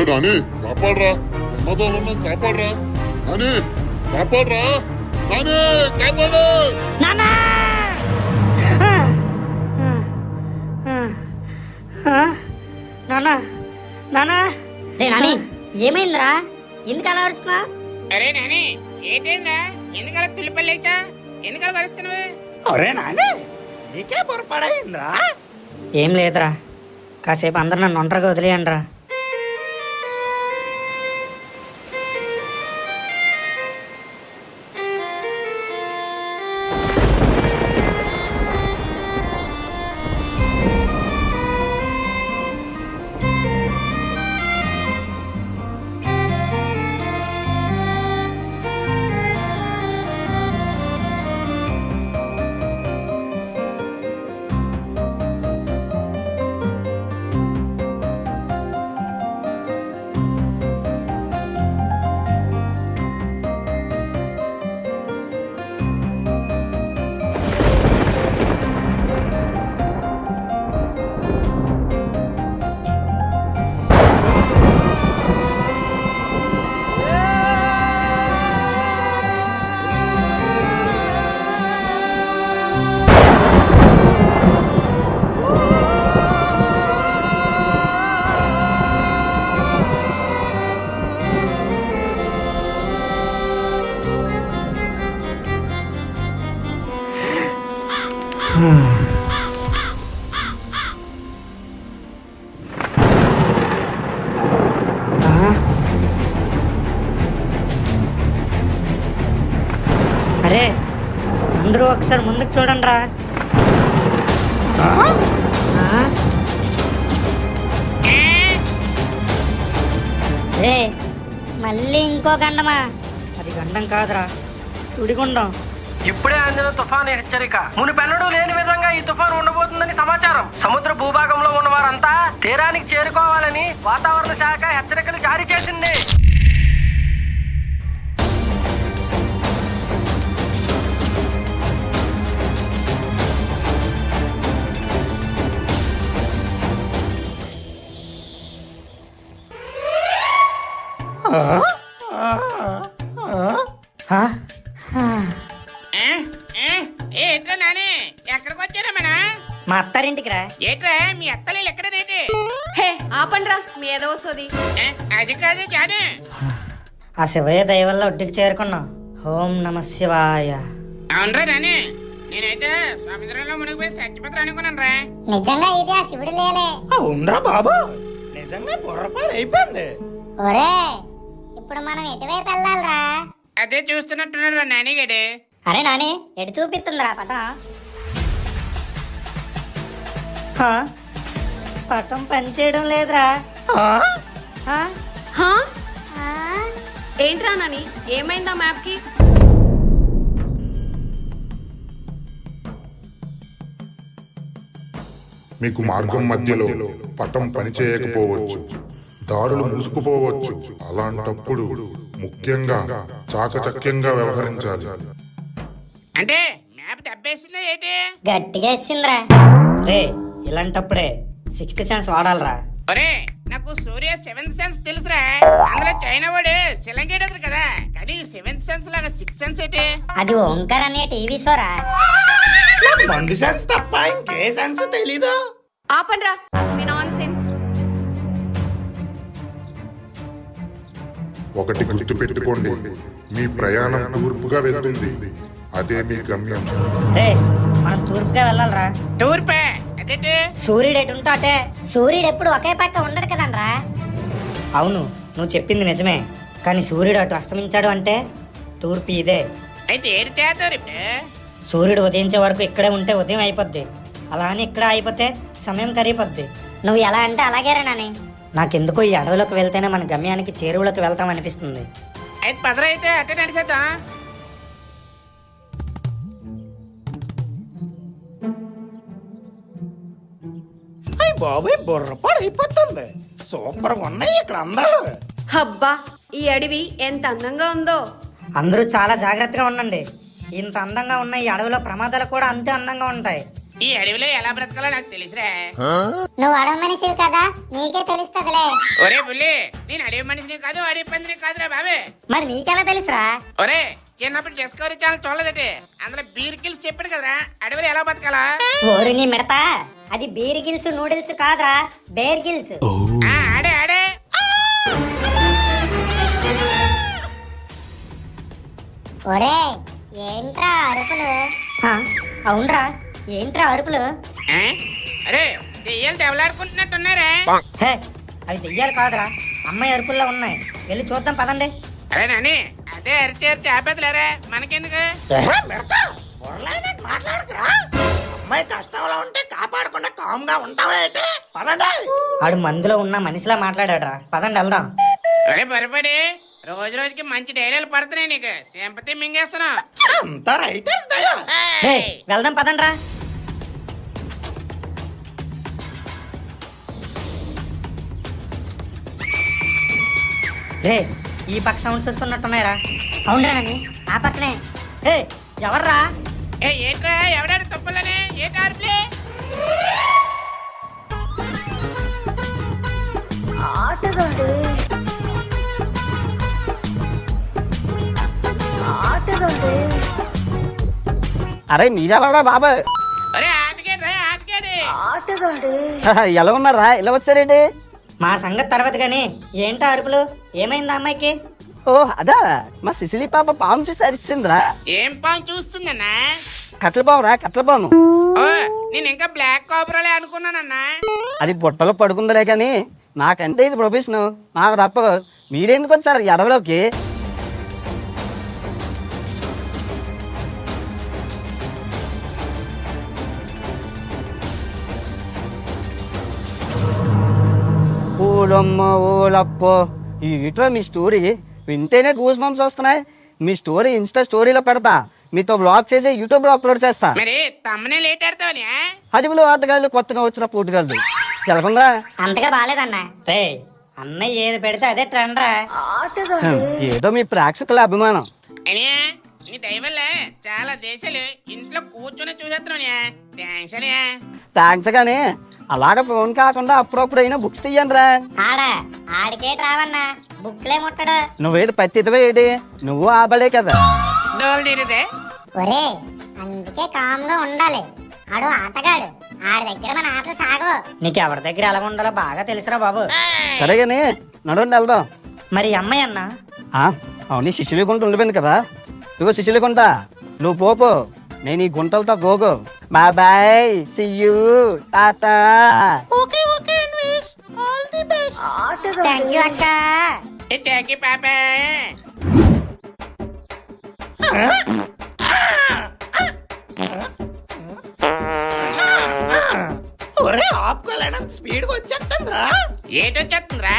రాని కాపాడరా, ప్రమాదంలో కాపాడరా, నాని కాపాడరా, నాని కాపాడు. నానా నానా నానా రే నాని ఏమైందిరా ఎందుకు అలా అరుస్తున్నా? అరే నాని ఏంటైందా? ఎందుకలా తుల్లిపల్లేచా? ఎందుకలా కలుస్తున్నావు? ఒరే నాని నీకే పొరపడైందిరా? ఏం లేదురా, కాసేపు అందరు నన్ను ఒంటరిగా వదిలేయండి రా. అరే అందరూ ఒకసారి ముందుకు చూడండి రా. రే మళ్ళీ ఇంకో గండమా? అది గండం కాదురా, సుడిగుండం. ఇప్పుడే అందిన తుఫాను హెచ్చరిక. మునుపెన్నడూ లేని విధంగా ఈ తుఫాను ఉండబోతుందని సమాచారం. సముద్ర భూభాగంలో ఉన్న వారంతా తీరానికి చేరుకోవాలని వాతావరణ శాఖ హెచ్చరికలు జారీ చేసింది. ఏంట్రా నాని ఎక్కడికి వచ్చారా మన? మా అత్తారింటికి రా. ఏంట్రా మీ అత్తలు ఎక్కడదేంటి? హే ఆపండ్రా మీ ఏదో వస్తుంది. అది కాదు జాను. ఆ శివయ్య దయ వల్ల ఒడ్డుకి చేరుకున్నాం. ఓం నమ శివాయ. అవునరా నాని, నేనైతే సముద్రంలో మునిగిపోయి చచ్చిపోతారు అనుకున్నాను రా. నిజంగా ఇది ఆ శివుడు లేలే. అవునరా బాబు, నిజంగా పొరపాటు అయిపోయింది. ఒరే ఇప్పుడు మనం ఎటువైపు వెళ్ళాలిరా? అదే చూస్తున్నట్టున్నాడు రా నాని గడు. అరే నాని ఎటు చూపిస్తుందిరా పటం? పటం పనిచేయడం లేదురా. హా? ఏంట్రా నాని ఏమైందా మ్యాప్ కి? మీకు మార్గం మధ్యలో పటం పనిచేయకపోవచ్చు, దారులు మూసుకుపోవచ్చు. అలాంటప్పుడు ముఖ్యంగా చాకచక్యంగా వ్యవహరించాలి. అంటే మ్యాప్ తప్పేసిందా ఏంటి? గట్టిగా వేసిందిరా. రే ఇలాంటప్పుడే సిక్స్త్ సెన్స్ వాడాలరా. ఒరే నాకు సూర్య సెవెంత్ సెన్స్ తెలుసురా. అందులో చైనా వాడు శిలంగేటది కదా, కానీ సెవెంత్ సెన్స్ లాగా సిక్స్త్ సెన్స్ ఏంటి? అది ఓంకార్ అనే టీవీ షోరా. నాకు మందు సెన్స్ తప్ప ఇంకే సెన్స్ తెలీదు. ఆపండ్రా మీ నాన్ సెన్స్. ఒకటి గుర్తు పెట్టుకోండి, మీ ప్రయాణం తూర్పుగా వెళ్తుంది. అదే మీ గమ్యం. రే మనం తూర్పుగా వెళ్ళాలరా. టూర్పే అదేంటి? సూర్యుడు ఎటు ఉంటే అటే. సూర్యుడు ఎప్పుడు ఒకే పక్క ఉండడు కదనరా. అవును నువ్వు చెప్పింది నిజమే, కానీ సూర్యుడు అటు అస్తమించాడు అంటే తూర్పు ఇదే. అయితే ఏడు చేద్దారు ఇప్పుడు. సూర్యుడు ఉదయించే వరకు ఇక్కడే ఉంటే ఉదయం అయిపోద్ది, అలా అని ఇక్కడ అయిపోతే సమయం కరిగిపోద్ది. నువ్వు ఎలా అంటే అలాగేరా నాని. నాకెందుకో ఈ అడవిలోకి వెళ్తేనే మన గమ్యానికి చేరువులోకి వెళ్తాం అనిపిస్తుంది. అయితే పదరా అయితే అట్టే నడిచేద్దాం. అయ్యి బాబాయ్ బుర్రపాడు అయిపోతుంది. సూపర్ గా ఉన్నాయి ఇక్కడ అందాలు. అబ్బా ఈ అడవి ఎంత అందంగా ఉందో. అందరూ చాలా జాగ్రత్తగా ఉండండి. ఇంత అందంగా ఉన్న ఈ అడవిలో ప్రమాదాలు కూడా అంతే అందంగా ఉంటాయి. ఈ అడవిలో ఎలా బ్రతకాలో నాకు తెలుసురా. నువ్వు అడవి మనిషివి కదా, నీకే తెలుస్తుందిలే. ఒరే బుల్లి, నేను అడవి మనిషిని కాదు, అడవి పందిని కాదురా బాబే. మరి నీకెలా తెలుసురా? ఒరే, చిన్నప్పుడు డిస్కవరీ ఛానల్ చూడలేదటి, అందులో బీర్ గిల్స్ చెప్పాడు కదరా అడవిలో ఎలా బతకాలా. ఓరి నీ మిడతా, అది బీర్ గిల్స్ నూడిల్స్ కాదురా, బేర్ గిల్స్. ఆడే ఆడే. ఒరే ఏంట్రా అరుపులు? అవునరా, ఏంట్రా అరుపులు? ఆ? అరే దెయ్యాలు దెవలాడుకుంటున్నట్టున్నారే. హే, అవి దెయ్యాలు కాదురా, అమ్మాయి అరుపుల్లో ఉన్నాయి. వెళ్ళి చూద్దాం పదండి. అరే నాని, అదే అరిచి ఆపేదిలేరా, మనకెందుకు. మాట్లాడుతురా, అమ్మాయి కష్టంలో ఉంటే కాపాడకుండా కామ్గా ఉంటావేంటి? పదండి. ఆడు మందులో ఉన్న మనిషిలా మాట్లాడాడురా, పదండి వెళ్దాం. అరే బరపడి, రోజు రోజుకి మంచి డైలాలు పడుతున్నాయి నీకు, సింపతి మింగేస్తున్నా. అంతా రైటర్స్ దయా. హే, వెళ్దాం పదండ్రా. రే, ఈ పక్క సౌండ్స్ వస్తున్నట్టున్నాయిరా. అవునరా నన్ను, ఆ పక్కనే. హే, ఎవర్రా? ఏంట్రా ఎవడాడు తప్పులనే ఏంటి ఆర్పులే? అరే మీరెవరా బాబా? అరే ఆటగాడు ఆటగాడు. ఎలా ఉన్నారా? ఇలా వచ్చారేంటి? మా సంగతి తర్వాత గాని ఏంటో అరుపులు? ఏమైంది అమ్మాయికి? ఓ అదా, మా సిసిలి పాప పాము చూసి అరిసిందిరా. ఏం పాము చూస్తుందన్నా? కట్ల పామురా, కట్ల పాము. ఓ, నేను ఇంకా బ్లాక్ కాబ్రాలే అనుకున్నానన్నా. అది బుట్టలో పడుకుందలే కానీ నాకంటే ఇది ప్రొఫెషన్, నాకు తప్ప. మీరెందుకు వచ్చారు ఎడవలోకి? ఓలమ్మ ఓలప్పో, ఇట్లా మీ స్టోరీ వింటేనే గూస్ బంప్స్ వస్తున్నాయి. మీ స్టోరీ ఇన్స్టా స్టోరీలో పెడతా, మీతో బ్లాగ్ చేసి యూట్యూబ్ లో అప్లోడ్ చేస్తా. మరి తమ్మనే లేట్ ఆడతావని? అదిగులు ఆటగాళ్ళు, కొత్తగా వచ్చిన పోటుగాళ్ళు తెలకుండా. అంతగా బాగాలేదన్నా. రే, అన్నయ్య ఏది పెడితే అదే ట్రెండ్ రా. ఏదో మీ ప్రేక్షకుల అభిమానం. అనియా, నీ దయవల్ల చాలా దేశాలు ఇంట్లో కూర్చొని చూసేస్తున్నాయా. థ్యాంక్స్ అనియా. థ్యాంక్స్ కానీ అలాగే ఫోన్ కాకుండా అప్పుడప్పుడు అయినా బుక్స్ తీయండి రా. ఆడికేటి రావన్నా, బుక్లే ముట్టడు. నువ్వేది పత్తిదివే ఏది, నువ్వు ఆబలే కదా. డోల్ తీరిదే. ఒరే, అందుకే కామ్గా ఉండాలి. ఆడు ఆటగాడు, ఆడి దగ్గర మన ఆటలు సాగవు. నీకు ఎవరి దగ్గర ఎలా ఉండాలో బాగా తెలుసురా బాబు. సరే కానీ నడవండి వెళ్దాం. మరి అమ్మాయి అన్న? అవును, శిశులి గుంట ఉండిపోయింది కదా. ఇదిగో శిశులి గుంట, నువ్వు పోపు, నేను ఈ గుంటలతో గోగు. బాయ్ బాయ్, సీ యూ, టాటా. Okay okay Anvesh, all the best. Thank you అక్క. థ్యాంక్ యూ పాపా. ఒరే ఆపుకోలేనంత స్పీడ్ గా వచ్చేస్తుందిరా. ఏటొచ్చేస్తుందిరా?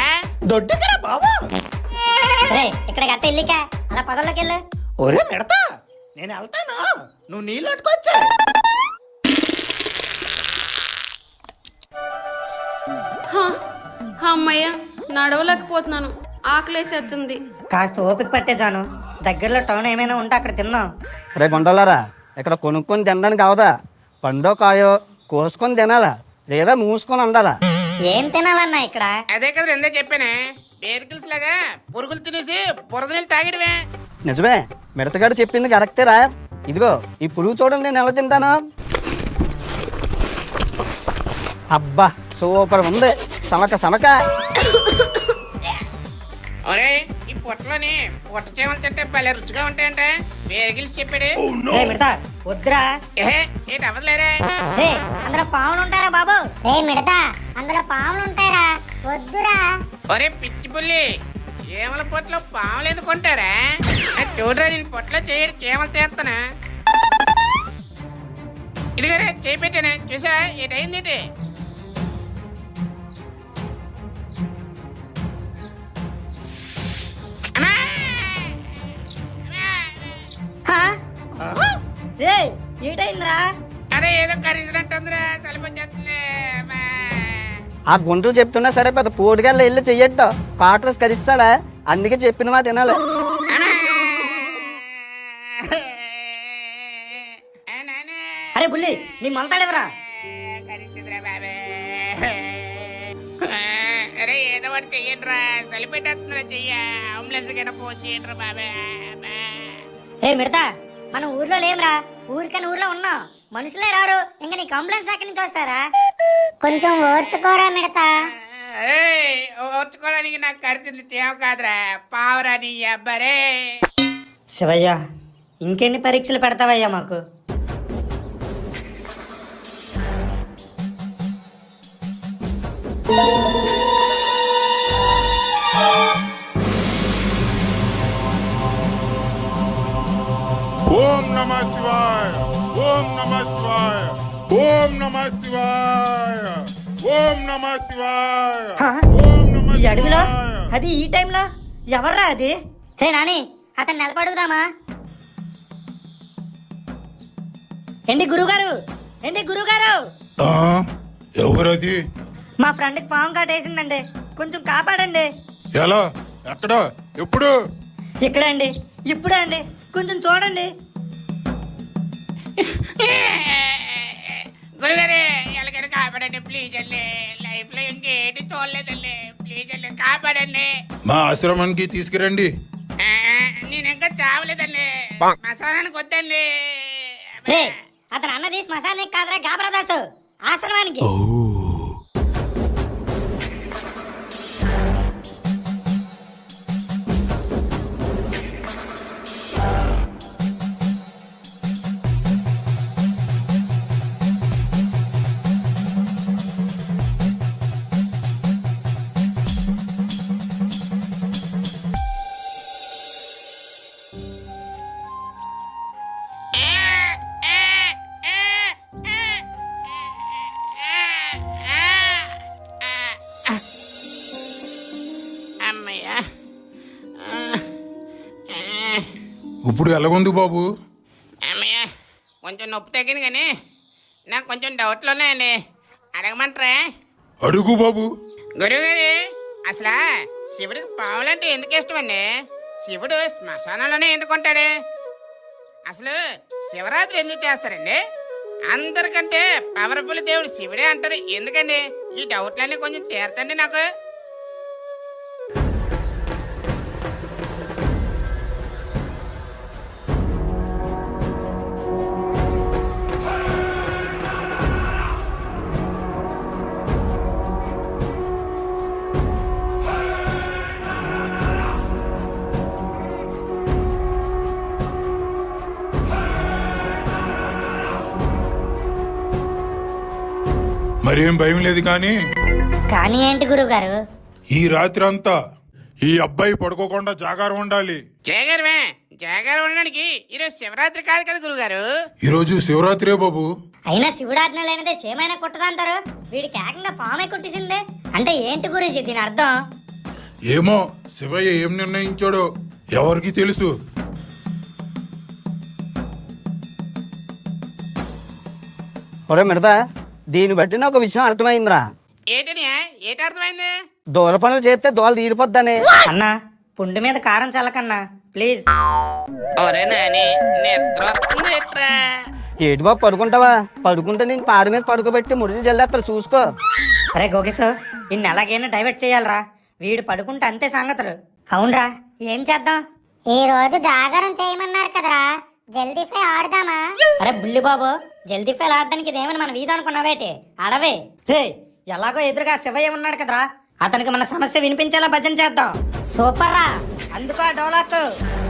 దొడ్డుకరా బాబు. రే, ఇక్కడ గట్ట ఇల్లిక, అలా పొదల్లోకి వెళ్ళు. ఒరే మిడతా, నేను వెళ్తాను, నువ్వు నీళ్ళు అట్టుకొచ్చా. అమ్మయ్య, నడవలేకపోతున్నాను, ఆకలేసేస్తుంది. కాస్త ఓపిక పట్టే జాను, దగ్గరలో టౌన్ ఏమైనా ఉంటే అక్కడ తిన్నాం. రే గుంటలారా, ఇక్కడ కొనుక్కొని తినడానికి అవదా? పండో కాయో కోసుకొని తినాలా, లేదా మూసుకొని ఉండాలా? ఏం తినాలన్నా ఇక్కడ? అదే కదా ఎందే చెప్పానే, బేర్కిల్స్ లాగా పురుగులు తినేసి బురద నీళ్ళు తాగడమే. నిజమే, మిడతగాడు చెప్పింది కరెక్టేరా. ఇదిగో ఈ పురుగు చూడండి, నేను ఎలా తింటాను. అబ్బా సూపర్ ఉంది, సమక సమక. ఒరే, ఈ పొట్టలోని పొట్ట చేమలు తింటే భలే రుచిగా ఉంటాయంటే బేర్కిల్స్ చెప్పాడు. రే మిడతా, వద్దురా. ఏంటి అవ్వదులేరే. రే, అందులో పాములు ఉంటారా బాబు? రే మిడతా, అందులో పాములు ఉంటారా? వద్దురా. ఒరే పిచ్చి పుల్లి, చీమల పొట్టలో పాములు ఎందుకుంటారా? చూడరా, నేను పొట్టలో చేయడు చీమలు తీస్తానా. ఇదిగోరే చేయి పెట్టాను, చూసా ఏటైంది? రే, ఏటైందిరా? అరే ఏదో కరిగినట్టుందిరా, చలిపోతుంది. ఆ గుంటలు చెప్తున్నా సరే, పెద్ద పోటుగాళ్ళు వెళ్ళి చెయ్యట్టు, కాటర్స్ కరిస్తాడా, అందుకే చెప్పిన మాట వినాలి. అరే బుల్లి, నీ మొలతాడెవరా? అరే ఏదో ఒకటి చెయ్యండిరా, చలిపెట్టేస్తుందిరా, చెయ్య అంబులెన్స్ కన్నా ఫోన్ చేయండిరా బాబే. రే మిడతా, మనం ఊర్లో లేవురా, ఊరికని ఊర్లో ఉన్నాం, మనుషులే రారు, ఇంకా నీకు అంబులెన్స్ ఎక్కడి నుంచి వస్తారా? కొంచెం ఓర్చుకోరా మిడతా. అరే ఓర్చుకోవడానికి నాకు ఖర్చుంది తేవ కాదురా, పావురా నీ అబ్బరే. శివయ్య, ఇంకెన్ని పరీక్షలు పెడతావయ్యా మాకు? ఓం నమ శివాయ, ఓం నమ శివాయ, ఓం నమ శివాయ, ఓం నమ శివాయ, హా? ఓం నమ ఈ అడవిలో శివాయ. అది ఈ టైంలో ఎవర్రా అది? హే నాని, అతను నిలబడుగుదామా? ఏంటి గురుగారు, ఏంటి గురుగారు? ఆ, ఎవరది? మా ఫ్రెండ్కి పాము కాటేసిందండి, కొంచెం కాపాడండి. ఎలా, ఎక్కడ, ఎప్పుడు? ఇక్కడే అండి, ఇప్పుడే అండి, కొంచెం చూడండి. గురుగారే ఎలాగైనా కాపాడండి ప్లీజ్ అండి, లైఫ్ లో ఇంకేంటి చూడలేదండి, ప్లీజ్ అండి కాపాడండి. మా ఆశ్రమానికి తీసుకురండి. నేను ఇంకా చావలేదండి, మసాలానికి వద్దండి. రే, అతను అన్నది శ్మశానానికి కాదురా గాబరాదాసు, ఆశ్రమానికి. అమ్మయ్యా. ఇప్పుడు ఎలాగుంది బాబు? అమ్మయ్యా, కొంచెం నొప్పి తగ్గింది కానీ నాకు కొంచెం డౌట్లు ఉన్నాయండి, అడగమంటారా? అడుగు బాబు. గురువుగారు, అసలు శివుడికి పావులంటే ఎందుకు ఇష్టమండి? శివుడు శ్మశానంలోనే ఎందుకు ఉంటాడు? అసలు శివరాత్రి ఎందుకు చేస్తారండి? అందరికంటే పవర్ఫుల్ దేవుడు శివుడే అంటారు ఎందుకండి? ఈ డౌట్లన్నీ కొంచెం తీర్చండి నాకు. మరేం భయం లేదు కానీ కానీ ఏంటి గురుగారు? ఈ రాత్రి అంతా ఈ అబ్బాయి పడుకోకుండా జాగారం ఉండాలి. జాగారం ఉండడానికి ఈరోజు శివరాత్రి కాదు కదా గురుగారు? ఈరోజు శివరాత్రే బాబు. అయినా శివుడు ఆజ్ఞ లేనిదే చేమైనా కుట్టదంటారు, వీడికి ఏకంగా పామే కుట్టిసిందే. అంటే ఏంటి గురించి దీని అర్థం? ఏమో శివయ్య ఏం నిర్ణయించాడో ఎవరికి తెలుసు. ఒరే మిడతా, దీన్ని బట్టి నాకు ఒక విషయం అర్థమైందిరా. ఏటి అర్థమైంది? దూల పనులు చేస్తే దోల తీరిపోద్దని. అన్నా, పుండు మీద కారం చల్లకన్నా ప్లీజ్. ఒరే నాని, నిద్ర వస్తుంది ఎట్రా? ఏటి బాబు పడుకుంటావా? పడుకుంటే నేను పాడి మీద పడుకోబెట్టి ముడిచి జల్లేస్తారు చూసుకో. అరే గోకేశ్, ఇన్ని ఎలాగైనా డైవర్ట్ చేయాలరా, వీడు పడుకుంటే అంతే సంగతులు. అవునరా, ఏం చేద్దాం? ఈ రోజు జాగారం చేయమన్నారు కదరా, జల్దీ ఫై ఆడదామా? అరే బుల్లి బాబు, జల్దీ ఫెయిల్ ఆడడానికి ఇదేమని మన వీధి అనుకున్నావేటి? అడవే రే, ఎలాగో ఎదురుగా శివయ్య ఉన్నాడు కదరా, అతనికి మన సమస్య వినిపించేలా భజన చేద్దాం. సూపర్ రా. అందుకో డోలాకు,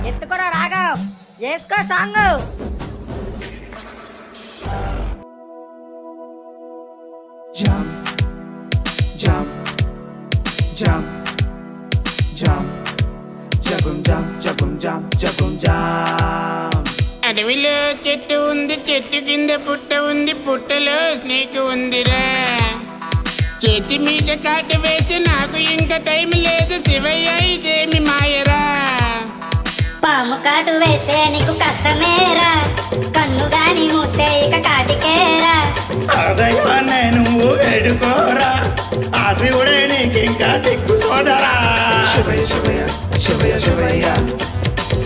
ఎత్తుకోరా రాగం, వేసుకో సాంగ్. అడవిలో చెట్టు ఉంది, చెట్టు కింద పుట్ట ఉంది, పుట్టలో స్నేక్ ఉందిరా. చేతి మీద కాటు వేసి నాకు ఇంకా టైం లేదు, శివయ్య ఇదేమి మాయరా. పాము కాటు వేస్తే నీకు కష్టమేరా, కన్ను గాని మూస్తే ఇక కాటికేరా. అదైనా నువ్వు వేడుకోరా, ఆ శివుడే నీకింకా దిక్కు సోదరా. శివయ్య శివయ్య శివయ్య శివయ్య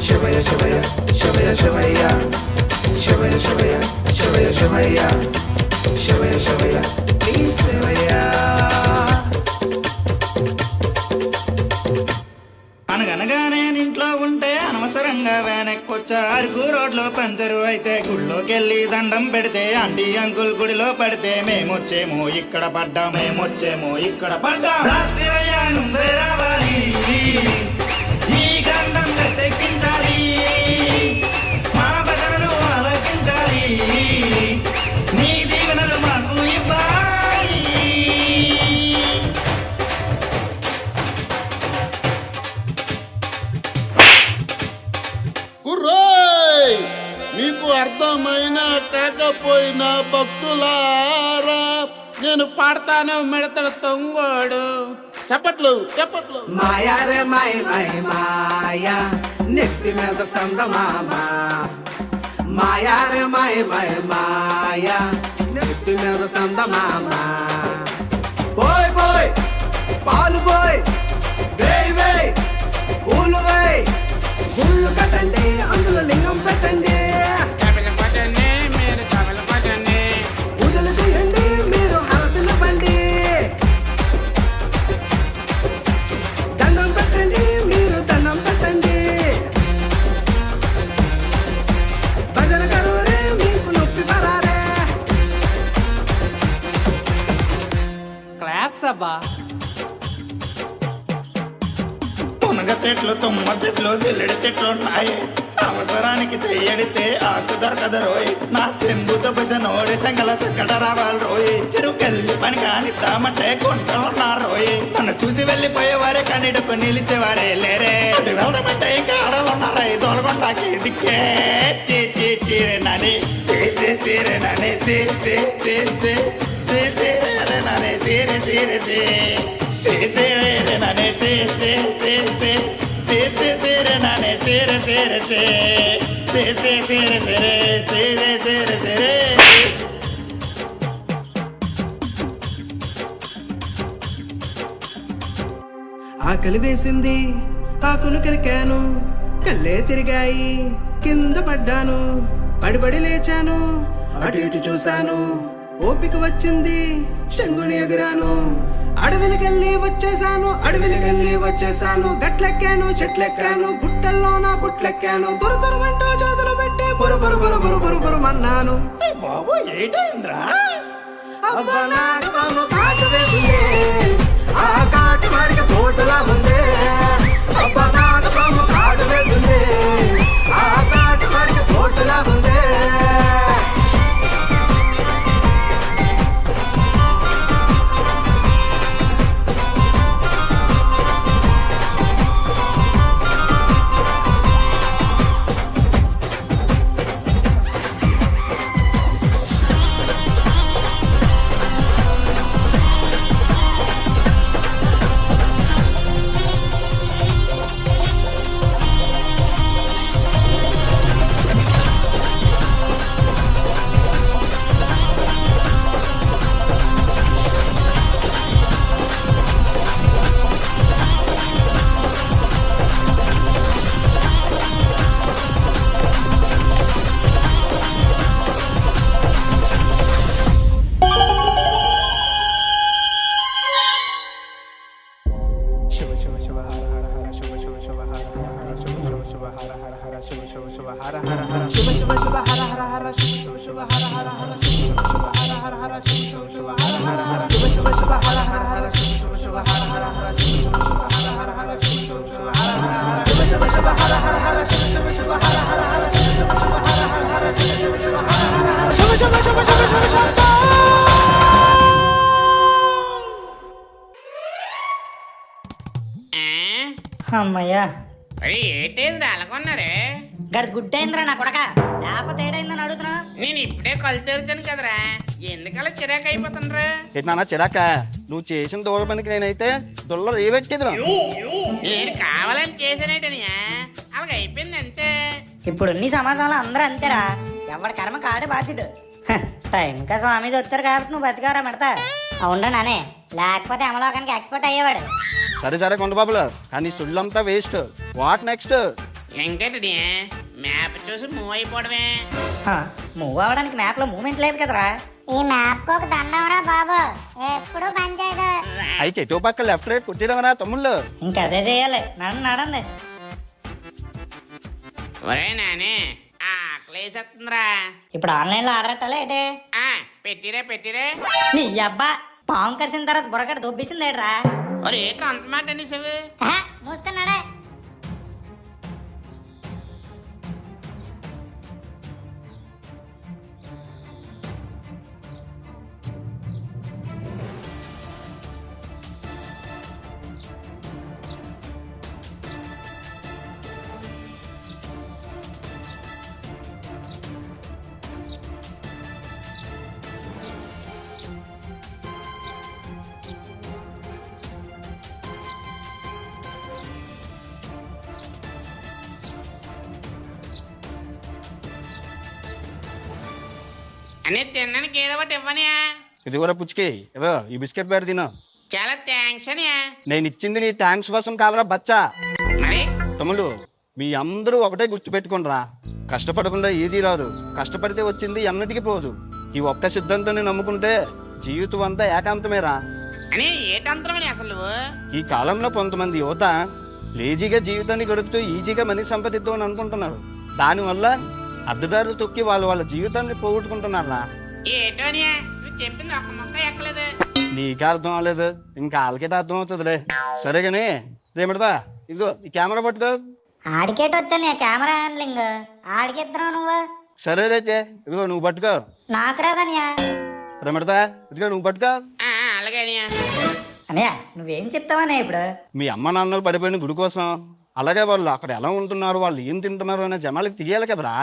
శివయ్య శివయ్య శివయ్య శివయ్య శివయ్య శివయ్య శివయ్య శివయ్య శివయ్య ప్లీజ్ శివయ్య. అనగనగానే ఇంట్లో ఉంటే అనవసరంగా వెనక్కొచ్చా అరకు రోడ్లో పంచరు అయితే గుళ్ళోకెళ్ళి దండం పెడితే ఆంటీ అంకుల్ గుడిలో పడితే మేమొచ్చేమో ఇక్కడ పడ్డా రా శివయ్య నువ్వే రావాలి ఈ గండం గట్టెక్కించాలి మా భజనలు ఆలకించాలి నీ దీవెనలు మాకు ఇవ్వాలి. కుర్రోయ్ మీకు అర్థమైన కాకపోయినా భక్తులారా నేను పాడతాను మెడతడ తొంగోడు చెప్పట్లు మాయారే మాయా నెత్తి మీద సందమామ మాయారే మాయా నెత్తి మీద సందమామ పోయ్ పాలు పోయ్ వేయ్ పూలు వేయ్ గుళ్ళు కట్టండి అందులో లింగం పెట్టండి మీరు చవల పడండి. పూజలు చేయండి మీరు హారతులు పండి దండం పెట్టండి మీరు దండం పెట్టండి భజన కరోరే మీకు నొప్పి పరారే. క్లాప్స్ అబ్బా. మునగ చెట్లు తుమ్మ చెట్లు జిల్లెడి చెట్లు ఉన్నాయి అవసరానికి చెయ్యడితే ఆకు దొరకదు రోయ్ నా చెంబుతో భజనోడి సంగల సంకట రావాలి రోయ్ చెరుకెళ్ళి పని కానిద్దామంటే కొంటున్నారు రోయ్ నన్ను చూసి వెళ్ళిపోయేవారే కన్నీడుకు నిలిచేవారే లేరే వెళ్దామంటే ఇంకా ఆడలున్నారా తోలగొండాకి దిక్కే చీరే నని చేరే నని సీరే నని సీరే నని ఆకలి వేసింది ఆకులు కెలికాను కళ్ళే తిరిగాయి కింద పడ్డాను పడిపడి లేచాను అటు ఇటు చూశాను ఓపిక వచ్చింది శంగుని ఎగురాను అడవిలికెళ్ళి వచ్చేసాను గట్లెక్కాను చెట్లెక్కాను బుట్టెక్కాను దురదరమంటూ చేతులు పెట్టి బురుమన్నాను బాబు ఏటైంద్రా అబ్బా నాకు బాబు కాటు వేసింది ఆ కాటు వాడికి పోటులా ఉంది అబ్బా నాకు బాబు కాటు వేసింది ఆ కాటు వాడికి పోటులా ఉంది. అమ్మయ్యా మరి ఏటేంద్ర అలాగొన్నారే గడి గుడ్డైందిరా నా కొడక లేకపోతే ఏడైందని అడుగుతున్నా. నేను ఇప్పుడే కళ్ళు తెరుతాను కదరా ఎందుకలా చిరాకు అయిపోతుండ్రా ఏంటన్నా చిరాక నువ్వు చేసిన దూర పనికి నేనైతే దుల్లో రేవెట్టేది నేను కావాలని చేసానేటనియా అలాగ అయిపోయింది అంతే. ఇప్పుడు నీ సమాజంలో అందరూ అంతేరా ఎవరి కర్మ కాడే బాధ్యుడు. టైం ఇంకా స్వామీజీ వచ్చారు కాబట్టి నువ్వు బతికారా మెడతా. అవునా నానే లేకపోతే అమలోకానికి ఎక్స్పర్ట్ అయ్యేవాడు. సరే కొండబాబులు కానీ సుళ్ళంతా వేస్ట్. What next? ఇంకేంటి మ్యాప్ చూసి మూవ్ అయిపోవడమే. మూవ్ అవ్వడానికి మ్యాప్ లో మూమెంట్ లేదు కదరా. ఈ మ్యాప్ ఒక దండంరా బాబు, ఎప్పుడు పని చేయదు. అయితే ఎటో పక్క లెఫ్ట్ రైట్ కొట్టేయడమరా తమ్ముళ్ళు. ఇంకదే చేయాలి. నడండి. ఒరే నాని ఆకలేసేస్తుందిరా. ఇప్పుడు ఆన్లైన్ లో ఆర్డర్ పెట్టాలి ఏంటి? పెట్టిరే నీ అబ్బా పాము కరిసిన తర్వాత బుర్రకడ దొబ్బేసింది ఏట్రా? ఒరే ఏంట్రా అంత మాట అనేసావు? మూసుకున్నాడే. అని తినడానికి ఏదో ఒకటి ఇవ్వనియా. ఇది కూడా పుచ్చికి ఇవో ఈ బిస్కెట్ పేరు తిను. చాలా థ్యాంక్స్ అనియా. నేను ఇచ్చింది నీ థ్యాంక్స్ కోసం కాదురా బచ్చా. మరి తమ్ముళ్ళు మీ అందరూ ఒకటే గుర్తుపెట్టుకుంటారా, కష్టపడకుండా ఏదీ రాదు, కష్టపడితే వచ్చింది ఎన్నటికి పోదు. ఈ ఒక్క సిద్ధాంతాన్ని నమ్ముకుంటే జీవితం అంతా ఏకాంతమేరా. అని ఏటంతరమని అసలు? ఈ కాలంలో కొంతమంది యువత లేజీగా జీవితాన్ని గడుపుతూ ఈజీగా మనీ సంపాదిద్దామని అనుకుంటున్నారు. దానివల్ల అడ్డదారులు తొక్కి వాళ్ళ జీవితాన్ని పోగొట్టుకుంటున్నారా. ఏటోనియా నువ్వు చెప్పింది ఒక్క మొక్క ఎక్కలేదు. నీకే అర్థం అవ్వలేదు, ఇంకా వాళ్ళకేట అర్థం అవుతుందిలే. సరే గానీ రేమడదా ఇదిగో ఈ కెమెరా పట్టుకో. ఆడికేటి వచ్చాను కెమెరా హ్యాండ్లింగ్, ఆడికిద్దరు నువ్వు. సరే రైతే ఇదిగో నువ్వు పట్టుకో. నాకు రాదనియా. రేమడదా ఇదిగో నువ్వు పట్టుకో. అలాగే అనియా. అన్నయ్య నువ్వేం చెప్తావన్నయ్య ఇప్పుడు? మీ అమ్మ నాన్నలు పడిపోయిన గుడి కోసం, అలాగే వాళ్ళు అక్కడ ఎలా ఉంటున్నారు, వాళ్ళు ఏం తింటున్నారు అనే జనాలకి తెలియాలి కదరా.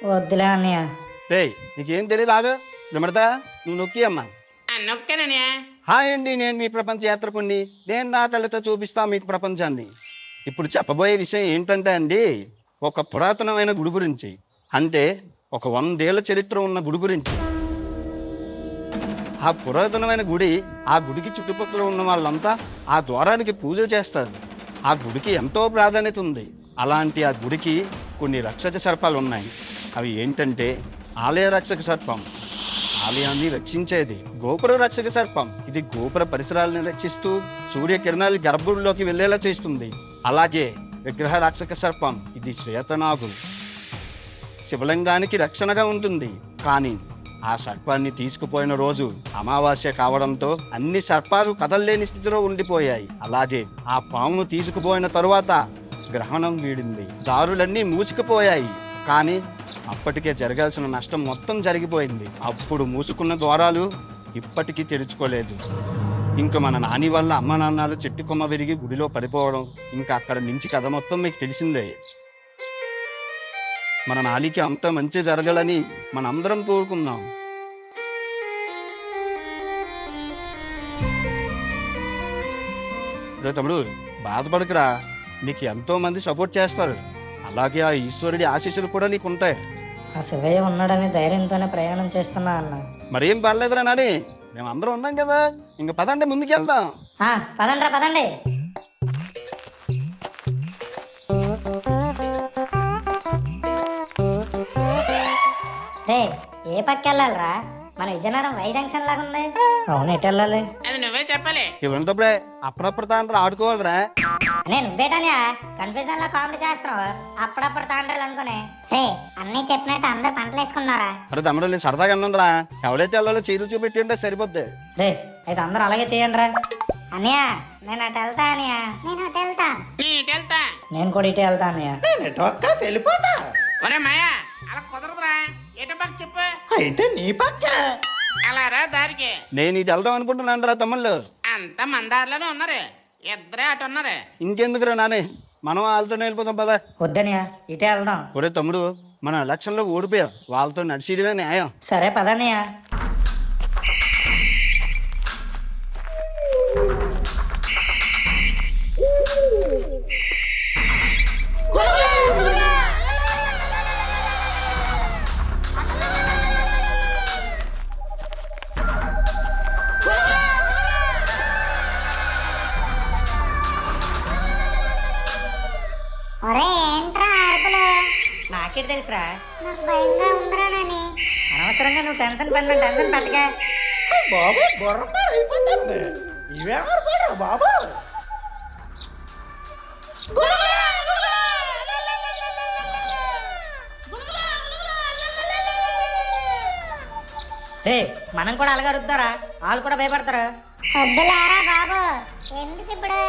వద్దులే అన్నయ్య. రే నీకేం తెలియదు, ఆగు. రేమడదా నువ్వు నొక్కి అమ్మా. నొక్కాననియా. హాయ్ అండి, నేను మీ ప్రపంచ యాత్రకుణ్ణి. నేను నా తల్లితో చూపిస్తా మీకు ప్రపంచాన్ని. ఇప్పుడు చెప్పబోయే విషయం ఏంటంటే అండి, ఒక పురాతనమైన గుడి గురించి, అంటే ఒక 100 ఏళ్ల చరిత్ర ఉన్న గుడి గురించి. ఆ పురాతనమైన గుడి, ఆ గుడికి చుట్టుపక్కల ఉన్న వాళ్ళంతా ఆ ద్వారానికి పూజ చేస్తారు. ఆ గుడికి ఎంతో ప్రాధాన్యత ఉంది. అలాంటి ఆ గుడికి కొన్ని రక్షక సర్పాలు ఉన్నాయి. అవి ఏంటంటే ఆలయ రక్షక సర్పం, ఆలయాన్ని రక్షించేది. గోపుర రక్షక సర్పం, ఇది గోపుర పరిసరాలను రక్షిస్తూ సూర్యకిరణాలు గర్భుడిలోకి వెళ్లేలా చేస్తుంది. అలాగే విగ్రహ రక్షక సర్పం, ఇది శ్వేతనాగు, శివలింగానికి రక్షణగా ఉంటుంది. కానీ ఆ సర్పాన్ని తీసుకుపోయిన రోజు అమావాస్య కావడంతో అన్ని సర్పాలు కదల్లేని స్థితిలో ఉండిపోయాయి. అలాగే ఆ పామును తీసుకుపోయిన తరువాత గ్రహణం వీడింది, దారులన్నీ మూసుకుపోయాయి. కానీ అప్పటికే జరగాల్సిన నష్టం మొత్తం జరిగిపోయింది. అప్పుడు మూసుకున్న ద్వారాలు ఇప్పటికీ తెరుచుకోలేదు. ఇంకా మన నాని వల్ల అమ్మ నాన్నలు చెట్టు కొమ్మ విరిగి గుడిలో పడిపోవడం, ఇంకా అక్కడ నుంచి కథ మొత్తం మీకు తెలిసిందే. మన నాలికి అంత మంచి జరగాలని మనందరం కోరుకుందాం. రే తమ్ముడు బాధపడకురా, నీకు ఎంతో మంది సపోర్ట్ చేస్తారు. అలాగే ఆ ఈశ్వరుడి ఆశీస్సులు కూడా నీకు ఉంటాయి. ఆ శివయ్య ఉన్నాడని ధైర్యంతోనే ప్రయాణం చేస్తున్నా అన్న. మరేం పర్లేదురా నాని, మేమందరం ఉన్నాం కదా. ఇంక పదండి ముందుకెళ్దాం. పదండి. రే ఏ పక్క వెళ్ళాలరా? మన విజయనగరం వై జంక్షన్ లాగా ఉంది. అవును ఎటు వెళ్ళాలి? అది నువ్వే చెప్పాలి. ఇవంతప్పుడే అప్పుడప్పుడు తాండ్రా ఆడుకోవాలిరా. నేను నువ్వేటనే కన్ఫ్యూజన్ లో కామెడీ చేస్తున్నావు, అప్పుడప్పుడు తాండ్రలు అనుకునే. రే అన్నీ చెప్పినట్టు అందరు పంటలు వేసుకున్నారా? అరే తమ్ముడు నేను సరదాగా అన్నంరా, ఎవరైతే వెళ్ళాలో చేతులు చూపెట్టి ఉంటే సరిపోద్ది. రే అయితే అందరూ అలాగే చేయండి రా. అన్నయ్య నేను అటు వెళ్తా. అన్నయ్య నేను అటు వెళ్తా. నేను కూడా ఇటే వెళ్తా అన్నయ్య. వెళ్ళిపోతా. ఒరే మాయా అలా కుదరదురా, ఎటు పక్క చెప్పు. అయితే నీ పక్క అలా రా దారికి. నేను ఇటు వెళ్దాం అనుకుంటున్నాను రా తమ్ముళ్ళు. అంత మందారులోనే ఉన్నారు, ఇద్దరే అటు ఉన్నారు. ఇంకెందుకురా నాని, మనం వాళ్ళతో వెళ్ళిపోతాం పదా. వద్దనియా ఇటే వెళ్దాం. ఒరే తమ్ముడు మనం ఎలక్షన్లో ఓడిపోయాం, వాళ్ళతో నడిచిడమే న్యాయం. సరే పదన్నయ్య. ఒరే ఏంట్రా అరుపులు? నాకేటి తెలుసురా? నాకు భయంగా ఉందిరా నాని. అనవసరంగా నువ్వు టెన్షన్ పెట్టకే. బాబు బుర్రపాడు అయిపోతుంది. ఇవేమారు పడరా బాబు. రే మనం కూడా అలాగే అడుగుతారా? వాళ్ళు కూడా భయపడతారు. వద్దులేరా బాబు, ఎందుకు ఇప్పుడు?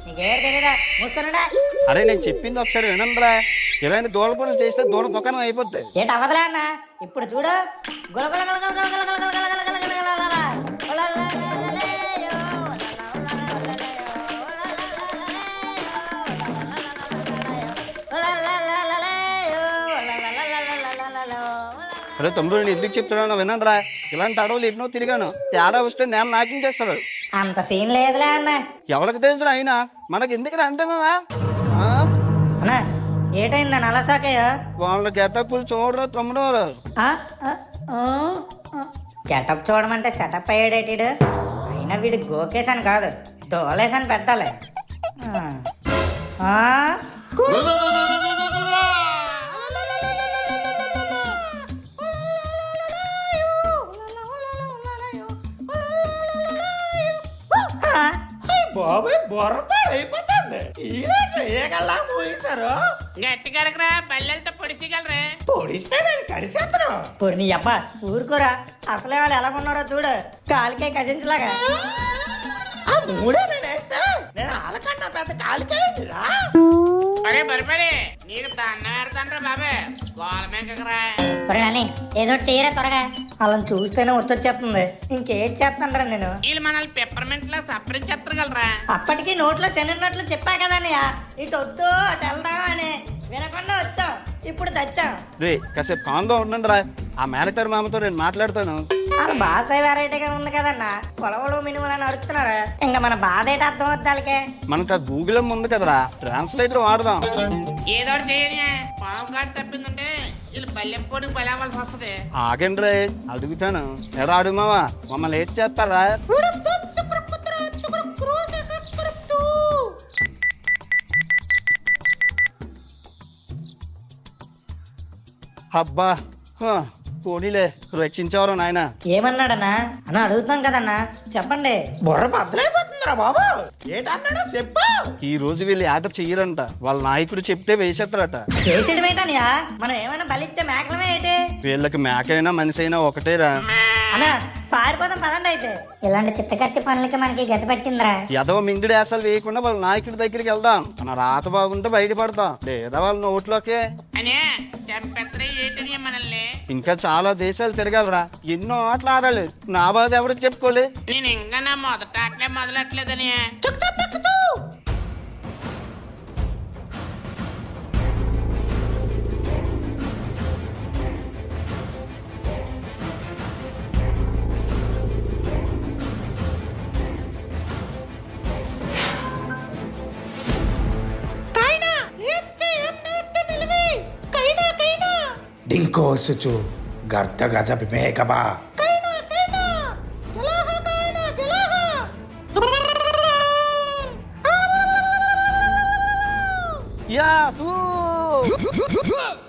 నీకేడు తెలీదా? మూసుకున్నాడా? అరే నేను చెప్పింది ఒకసారి వినండిరా. ఇలాంటి దూల పనులు చేస్తే దూల దుకాణం అయిపోద్ది. ఏంటి అవ్వదులే అన్న. ఇప్పుడు చూడు గులగుల గులగుల గులగుల గులగుల గులగుల గులగుల గులగుల. అరే తమ్ముడు నేను ఎందుకు చెప్తున్నాను వినండిరా. ఇలాంటి అడవులు ఎన్నో తిరిగాను. తేడా వస్తే నేను నాకేం చేస్తారు. అంత సీన్ లేదులే అన్న. ఎవరికి తెలుసు అయినా మనకి ఎందుకు అంటే అన్న ఏటైందని అలా సాకయ్యా? వాళ్ళ గెటప్పులు చూడరు తమ్ముడు. గెటప్ చూడమంటే సెటప్ అయ్యాడేటీడు. అయినా వీడు గోకేసాను కాదు, దోలేసాను పెట్టాలి. బాబు బుర్రపాడు అయిపోతుంది. ఈ రేట్లు ఏగల్లా మూసారు. గట్టిగా అడగరా, బల్లెలతో పొడిసిగలరా. పొడిస్తే నేను కరిసేస్తాను. ఇప్పుడు నీ అబ్బా ఊరుకోరా. అసలే వాళ్ళు ఎలా ఉన్నారో చూడు, కాలికే కజిన్స్ లాగా. ఆ మూడే నేను వేస్తే నేను ఆలకన్నా పెద్ద కాలికేయండిరా. అరే బరిపడి నీకు దండం పెడతానరా బాబు, గోల మేకరా. సరే నాని ఏదో ఒకటి చేయరా త్వరగా. వాళ్ళని చూస్తేనే వచ్చేస్తుంది. ఇంకేం చేస్తానరా నేను? వీళ్ళు మనల్ని పెప్పర్మెంట్ లో సప్పరించేత్తగలరా. అప్పటికి నోట్లో శనన్నట్లు చెప్పా కదా అన్నయ్య, ఇటు వద్దు అటు వెళ్దాం అని. వినకుండా వచ్చాం, ఇప్పుడు తెచ్చాం. రే కాసేపు కాందో ఉండండి రా. ఆ మేనేజర్ మామతో నేను మాట్లాడతాను. వాళ్ళ భాష వెరైటీగా ఉంది కదన్నా. కొలవలు మినుములని అడుగుతున్నారు. ఇంకా మన బాధ ఏంటి అర్థం అవుతుంది వాళ్ళకే. మనకు ఆ గూగుల్ ఉంది కదరా, ట్రాన్స్లేటర్ వాడదాం. ఏదో ఒకటి చేయని. పొలం కాటు తప్పిందంటే వీళ్ళు బల్లెం పొడికి బలి అవ్వాల్సి వస్తుంది. ఆగండి రే అడుగుతాను. ఎరా అడుగుమావా, మమ్మల్ని ఏం చేస్తారా? అబ్బా పోనీలే, రక్షించేవారు నాయన. ఏమన్నాడన్నా? అన్న అడుగుతున్నాం కదన్నా, చెప్పండి. బుర్ర బద్దలైపోతుందిరా బాబు. ఏంటన్నాడో చెప్పు. ఈ రోజు వీళ్ళు ఆర్డర్ చెయ్యరంట. వాళ్ళ నాయకుడు చెప్తే వేసేస్తారట. చేసేయడం ఏంటన్నయ్యా? మనం ఏమైనా బలిచ్చే మేకలమే ఏంటి? వీళ్ళకి మేకైనా మనిషి అయినా ఒకటేరా. అన్నా పారిపోదాం పదండి అయితే. ఇలాంటి చిత్తకత్తి పనులకి మనకి గతి పట్టిందిరా. ఏదో మింగుడు వేసాలు వేయకుండా వాళ్ళ నాయకుడి దగ్గరికి వెళ్దాం. మన రాత బాగుంటే బయటపడతాం, లేదా వాళ్ళ నోట్లోకే. అనే చంపెత్తరే ఏంటని మనల్ని. ఇంకా చాలా దేశాలు తిరగాలరా, ఎన్నో ఆటలు ఆడాలి. నా బాధ ఎవరికి చెప్పుకోలే. నేను ఇంకా నా మొదట ఆటలే మొదలట్లేదని. డింకోసుచు గర్త గజపి మేకబా.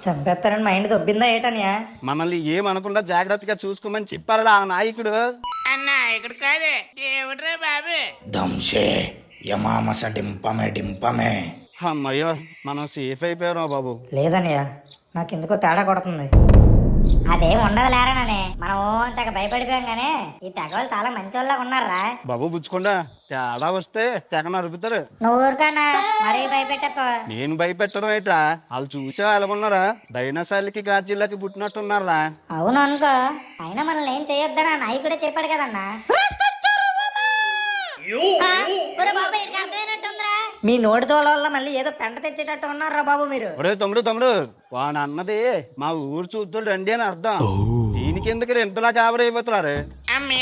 చంపేస్తారని మైండ్ దొబ్బిందా ఏటనియా? మనల్ని ఏమనకుండా జాగ్రత్తగా చూసుకోమని చెప్పారా ఆ నాయకుడు. అన్న ఇక్కడ కాదే దేవుడ్రే బాబు. దంశే యమామస డింపమే డింపమే. అమ్మయ్యో మనం సేఫ్ అయిపోయారా బాబు. లేదన్నయ్య, నాకు ఎందుకో తేడా కొడుతుంది. అదేం ఉండదు లేరానే. మనం తెగ భయపడిపోయాం గానీ ఈ తెగలు చాలా మంచి వాళ్ళగా ఉన్నారా. బాబు పుచ్చుకుండా తేడా వస్తే తెగ నరుపుతారు. నువ్వు ఊరికన్నా మరీ భయపెట్టతో. నేను భయపెట్టడం ఏంట్రా, వాళ్ళు చూసా ఎలాగున్నారా, డైనోసార్లకి గార్జిల్లకి పుట్టినట్టున్నారా. అవును అనుకో, అయినా మనల్ని ఏం చేయొద్దని ఆ నాయకుడే చెప్పాడు కదన్నా. మీ నోటి తోల వల్ల మళ్ళీ ఏదో పెంట తెచ్చేటట్టు ఉన్నారా బాబు మీరు. ఒరే తమ్ముడు వాడు అన్నది మా ఊరు చూద్దుడు రండి అని అర్థం. దీనికి ఎందుకు ఇంతలా కాబరైపోతున్నారు? అమ్మే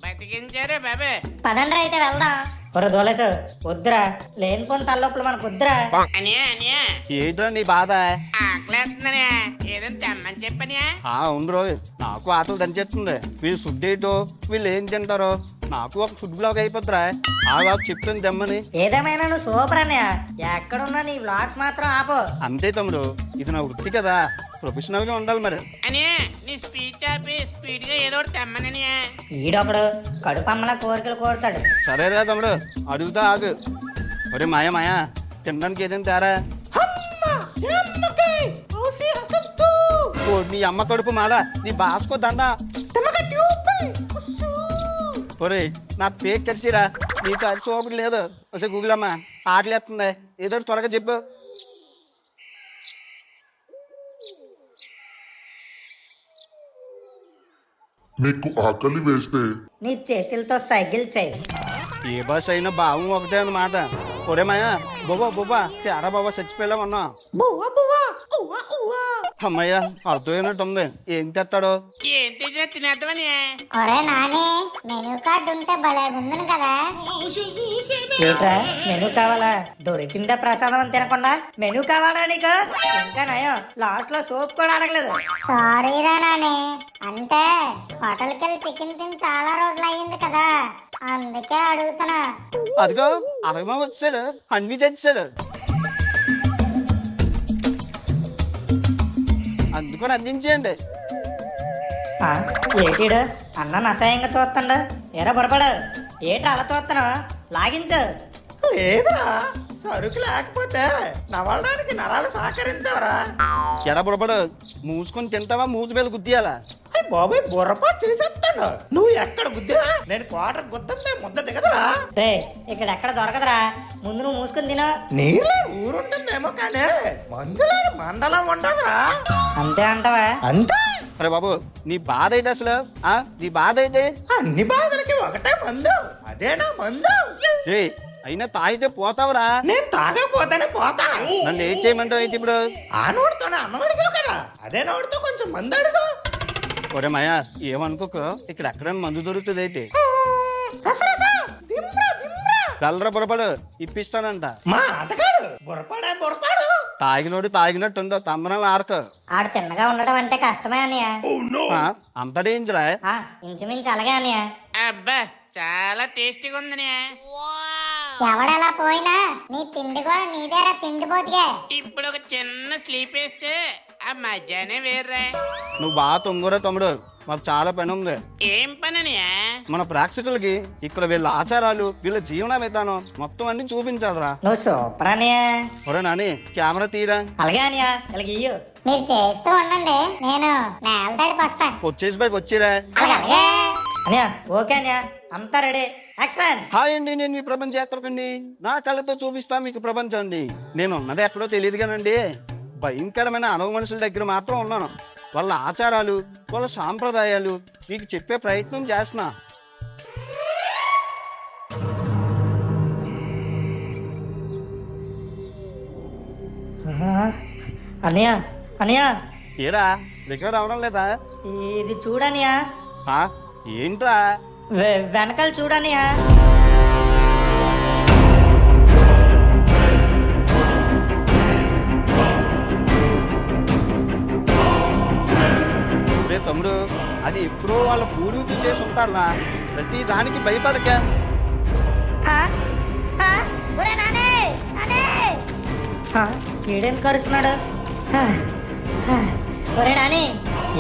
బతికించారే బాబు. పదండ్రా అయితే వెళ్దాం. ఒరే దోలేసు వద్దురా లేనిపోని తలనొప్పులు మనకు వద్దురా. అనియా అనియా ఏంట్రా నీ బాధ? ఆకలేస్తుందనే ఏదో తెమ్మని చెప్పనియా. అవును రోజు నాకు ఆటలు దంచేస్తుంది. వీళ్ళు ఫుడ్ ఏంటో వీళ్ళు ఏం తింటారో నాకు ఒక ఫుడ్ బ్లాగ్ అయిపోద్దిరా. ఆ చెప్తుంది తెమ్మని. ఏదేమైనా నువ్వు సూపర్ అన్నయ్య. ఎక్కడున్నా నీ వ్లాగ్స్ మాత్రం ఆపు. అంతే తమ్ముడు, ఇది నా వృత్తి కదా, ప్రొఫెషనల్ గా ఉండాలి మరి. అనియా నీ స్పీచ్ ఆపి స్పీడ్ గా ఏదో ఒకటి తెమ్మననియా. ఈడొకడు కడుపమ్మల కోరికలు కోరుతాడు. సరేరా తమ్ముడు, అడుగుతా ఆగు. ఒరే మాయా మాయా, తినడానికి ఏదైనా తేరా? ఓ నీ అమ్మ కడుపు మాడ, నీ బాసుకో దండ. ఒరే నా పేక్ కరిసిరా, నీకు అది చూపడం లేదు. అసలు గూగుల్ అమ్మ ఆటలేస్తుంది, ఏదో త్వరగా చెప్పు. నీకు ఆకలి వేస్తే నీ చేతులతో సైకిల్ చెయ్యి. ఏ బస్ అయినా భావం ఒకటే అన్నమాట. ఒరే మాయా బొబ్బా బొబ్బా తేరా బాబా చచ్చిపోయేలా ఉన్నా. అమ్మయ్య అర్థమైనట్టుంది. ఏం తెస్తాడో ఏం తెచ్చినా తినేద్దామని. ఒరే నాని, మెనూ కార్డు ఉంటే భలే ఉందని కదా. ఏట్రా మెనూ కావాలా? దొరికిందే ప్రసాదం అని తినకుండా మెనూ కావాలా నీకు? ఇంకా నయం లాస్ట్ లో సోప్ కూడా అడగలేదు. సారీరా నాని, అంటే హోటల్కి వెళ్ళి చికెన్ తిని చాలా రోజులు అయ్యింది కదా, అందుకే అడుగుతున్నా. అదిగో అడగమా వచ్చాడు, అన్వి తెచ్చాడు. అందుకొని అందించేయండి. ఏటీడు అన్న అసహ్యంగా చూస్తాడు. ఎరా బొరపడు, ఏటి అలా చూస్తున్నావు? లాగించు. లేదురా, సరుకు లేకపోతే నవలడానికి నరాలు సహకరించవరా. ఎరా బుడబడు, మూసుకొని తింటావా మూసి మీద గుద్దియాలా? బాబాయ్ బుర్రపాటు చేసేస్తాడు. నువ్వు ఎక్కడ గుద్దిరా నేను క్వార్టర్ గుద్దంతే ముద్ద దిగదురా. రే ఇక్కడ ఎక్కడ దొరకదురా, ముందు నువ్వు మూసుకుని తిను. నీళ్ళే ఊరుంటుందేమో కానీ మందులేని మండలం ఉండదురా. అంతే అంటావా? అంతే. అరే బాబు నీ బాధ ఏంటి అసలు? నీ బాధ అయితే అన్ని బాధలకి ఒకటే మందు, అదేనా మందు. రే అయినా తాగితే పోతావురా. నేను తాగపోతానే పోతా. నన్ను ఏం చేయమంటావు అయితే ఇప్పుడు? ఆ నోటితోనే అన్నం అడిగావు కదా, అదే నోటితో కొంచెం మందు అడుగు. ఒరే మాయా ఏమనుకోకు, ఇక్కడ ఎక్కడైనా మందు దొరుకుతుంది అయితే. కలరా బుర్రపడు ఇప్పిస్తానంట. మా ఆటగాడు బుర్రపాడు. తాగినోడు తాగినట్టుందో తమ్మనాలు ఆడకు. ఆడు చిన్నగా ఉండడం అంటే కష్టమే అన్నయ్య. అంత డేంజరా? ఇంచుమించు అలాగే అన్నయ్య. అబ్బా చాలా టేస్టీగా ఉందని. ఎవడలా పోయినా నీ తిండి కూడా నీదేరా, తిండి పోతిగా. ఇప్పుడు ఒక చిన్న స్లీప్ వేస్తే ఆ మధ్యాహ్నం వేర్రా. నువ్వు బాగా తొంగురా తమ్ముడు, మాకు చాలా పని ఉంది. ఏం పననియా? మన ప్రేక్షకులకి ఇక్కడ వీళ్ళ ఆచారాలు వీళ్ళ జీవన విధానం మొత్తం అన్ని చూపించాలరా. నువ్వు సూపర్ అన్నయ్య. ఒరే నాని కెమెరా తీరా. అలాగే అన్నయ్య, ఇలాగ ఇయ్యు. మీరు చేస్తూ ఉండండి, నేను నేల తడిపి వస్తా. వచ్చేసి పైకి వచ్చిరా. అలాగే అన్నయ్య ఓకే అన్నయ్య, అంతా రెడీ. యాక్షన్. హాయ్ అండి, నేను మీ ప్రపంచ యాత్రకండి. నా కళ్ళతో చూపిస్తా మీకు ప్రపంచం అండి. నేను ఉన్నది ఎక్కడో తెలియదు కానండి, భయంకరమైన అడవి మనుషుల దగ్గర మాత్రం ఉన్నాను. వాళ్ళ ఆచారాలు వాళ్ళ సాంప్రదాయాలు మీకు చెప్పే ప్రయత్నం చేస్తున్నా. అన్నయ్య అన్నయ్య ఏరా దగ్గర అవడం లేదా? ఇది చూడన్నయ్య. ఏంట్రా? వెనకాల చూడన్నయ్య. తమ్ముడు అది ఎప్పుడో వాళ్ళ పూర్వీకులు చేసి ఉంటారా, ప్రతి దానికి భయపడక. వీడేం కరుస్తున్నాడు? ఒరే నాని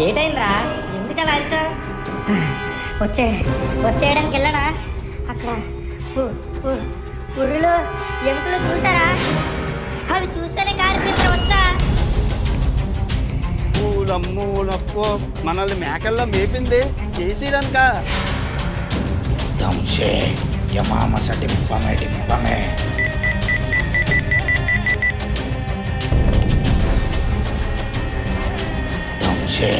ఏటైందిరా, ఎందుకు అలా అరిచావు? వచ్చేయడానికి వెళ్ళనా? అక్కడ పుర్రులు ఎముకలు చూసారా? అవి చూస్తేనే కారిపోతారు. వచ్చా మూలప్పో మనల్ని మేకల్లో మేపింది చేసిరనుక. దంశే యమామస డింపమే డింపమే. దంశే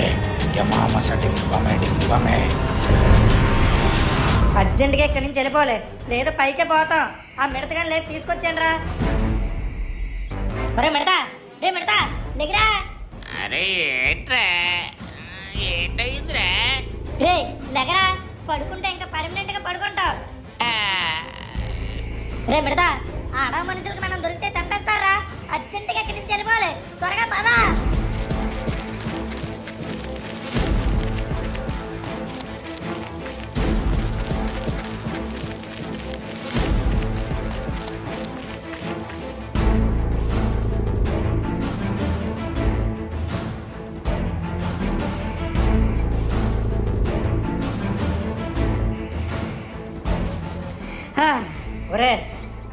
యమామస డింపమే డింపమే. అర్జెంటుగా ఇక్కడి నుంచి వెళ్ళిపోలే, లేదా పైకే పోతాం. ఆ మిడతగాని లేపు తీసుకొచ్చాను రా. ఒరే మిడతా, రే మిడతా లేకరా. అరే ఏట్రా, ఏటైందిరా? రే లెగరా, పడుకుంటే ఇంకా పర్మనెంట్ గా పడుకుంటావు. రే మిడతా ఆ అడవ మనుషులకు మనం దొరికితే చంపేస్తారా? అర్జెంటుగా ఇక్కడి నుంచి వెళ్ళిపోవాలి, త్వరగా పదా. ఒరే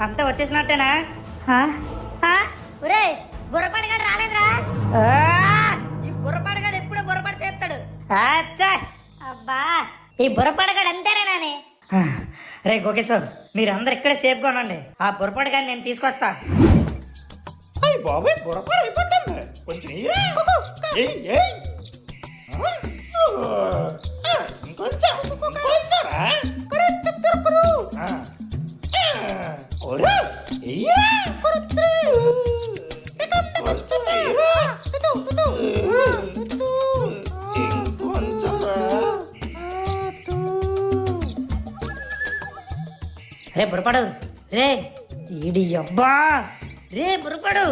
అంతా వచ్చేసినట్టేనా? ఒరే బుర్రపాడుగాడు రాలేదురా? ఈ బుర్రపాడుగాడు ఎప్పుడు బుర్రపాడు చేస్తాడు. అబ్బా ఈ బుర్రపాడుగాడు అంతేనా నాని? రే గోకేశ్వర్, మీరు అందరు ఇక్కడే సేఫ్గా ఉండండి. ఆ బుర్రపాడుగాడిని నేను తీసుకొస్తా. అయ్యి బాబాయ్ బుర్రపాడు అయిపోతుంది. కొంచెం ఇంకొంచెం రే బుర్రపాడు, రే ఈడి అబ్బా, రే బుర్రపాడు.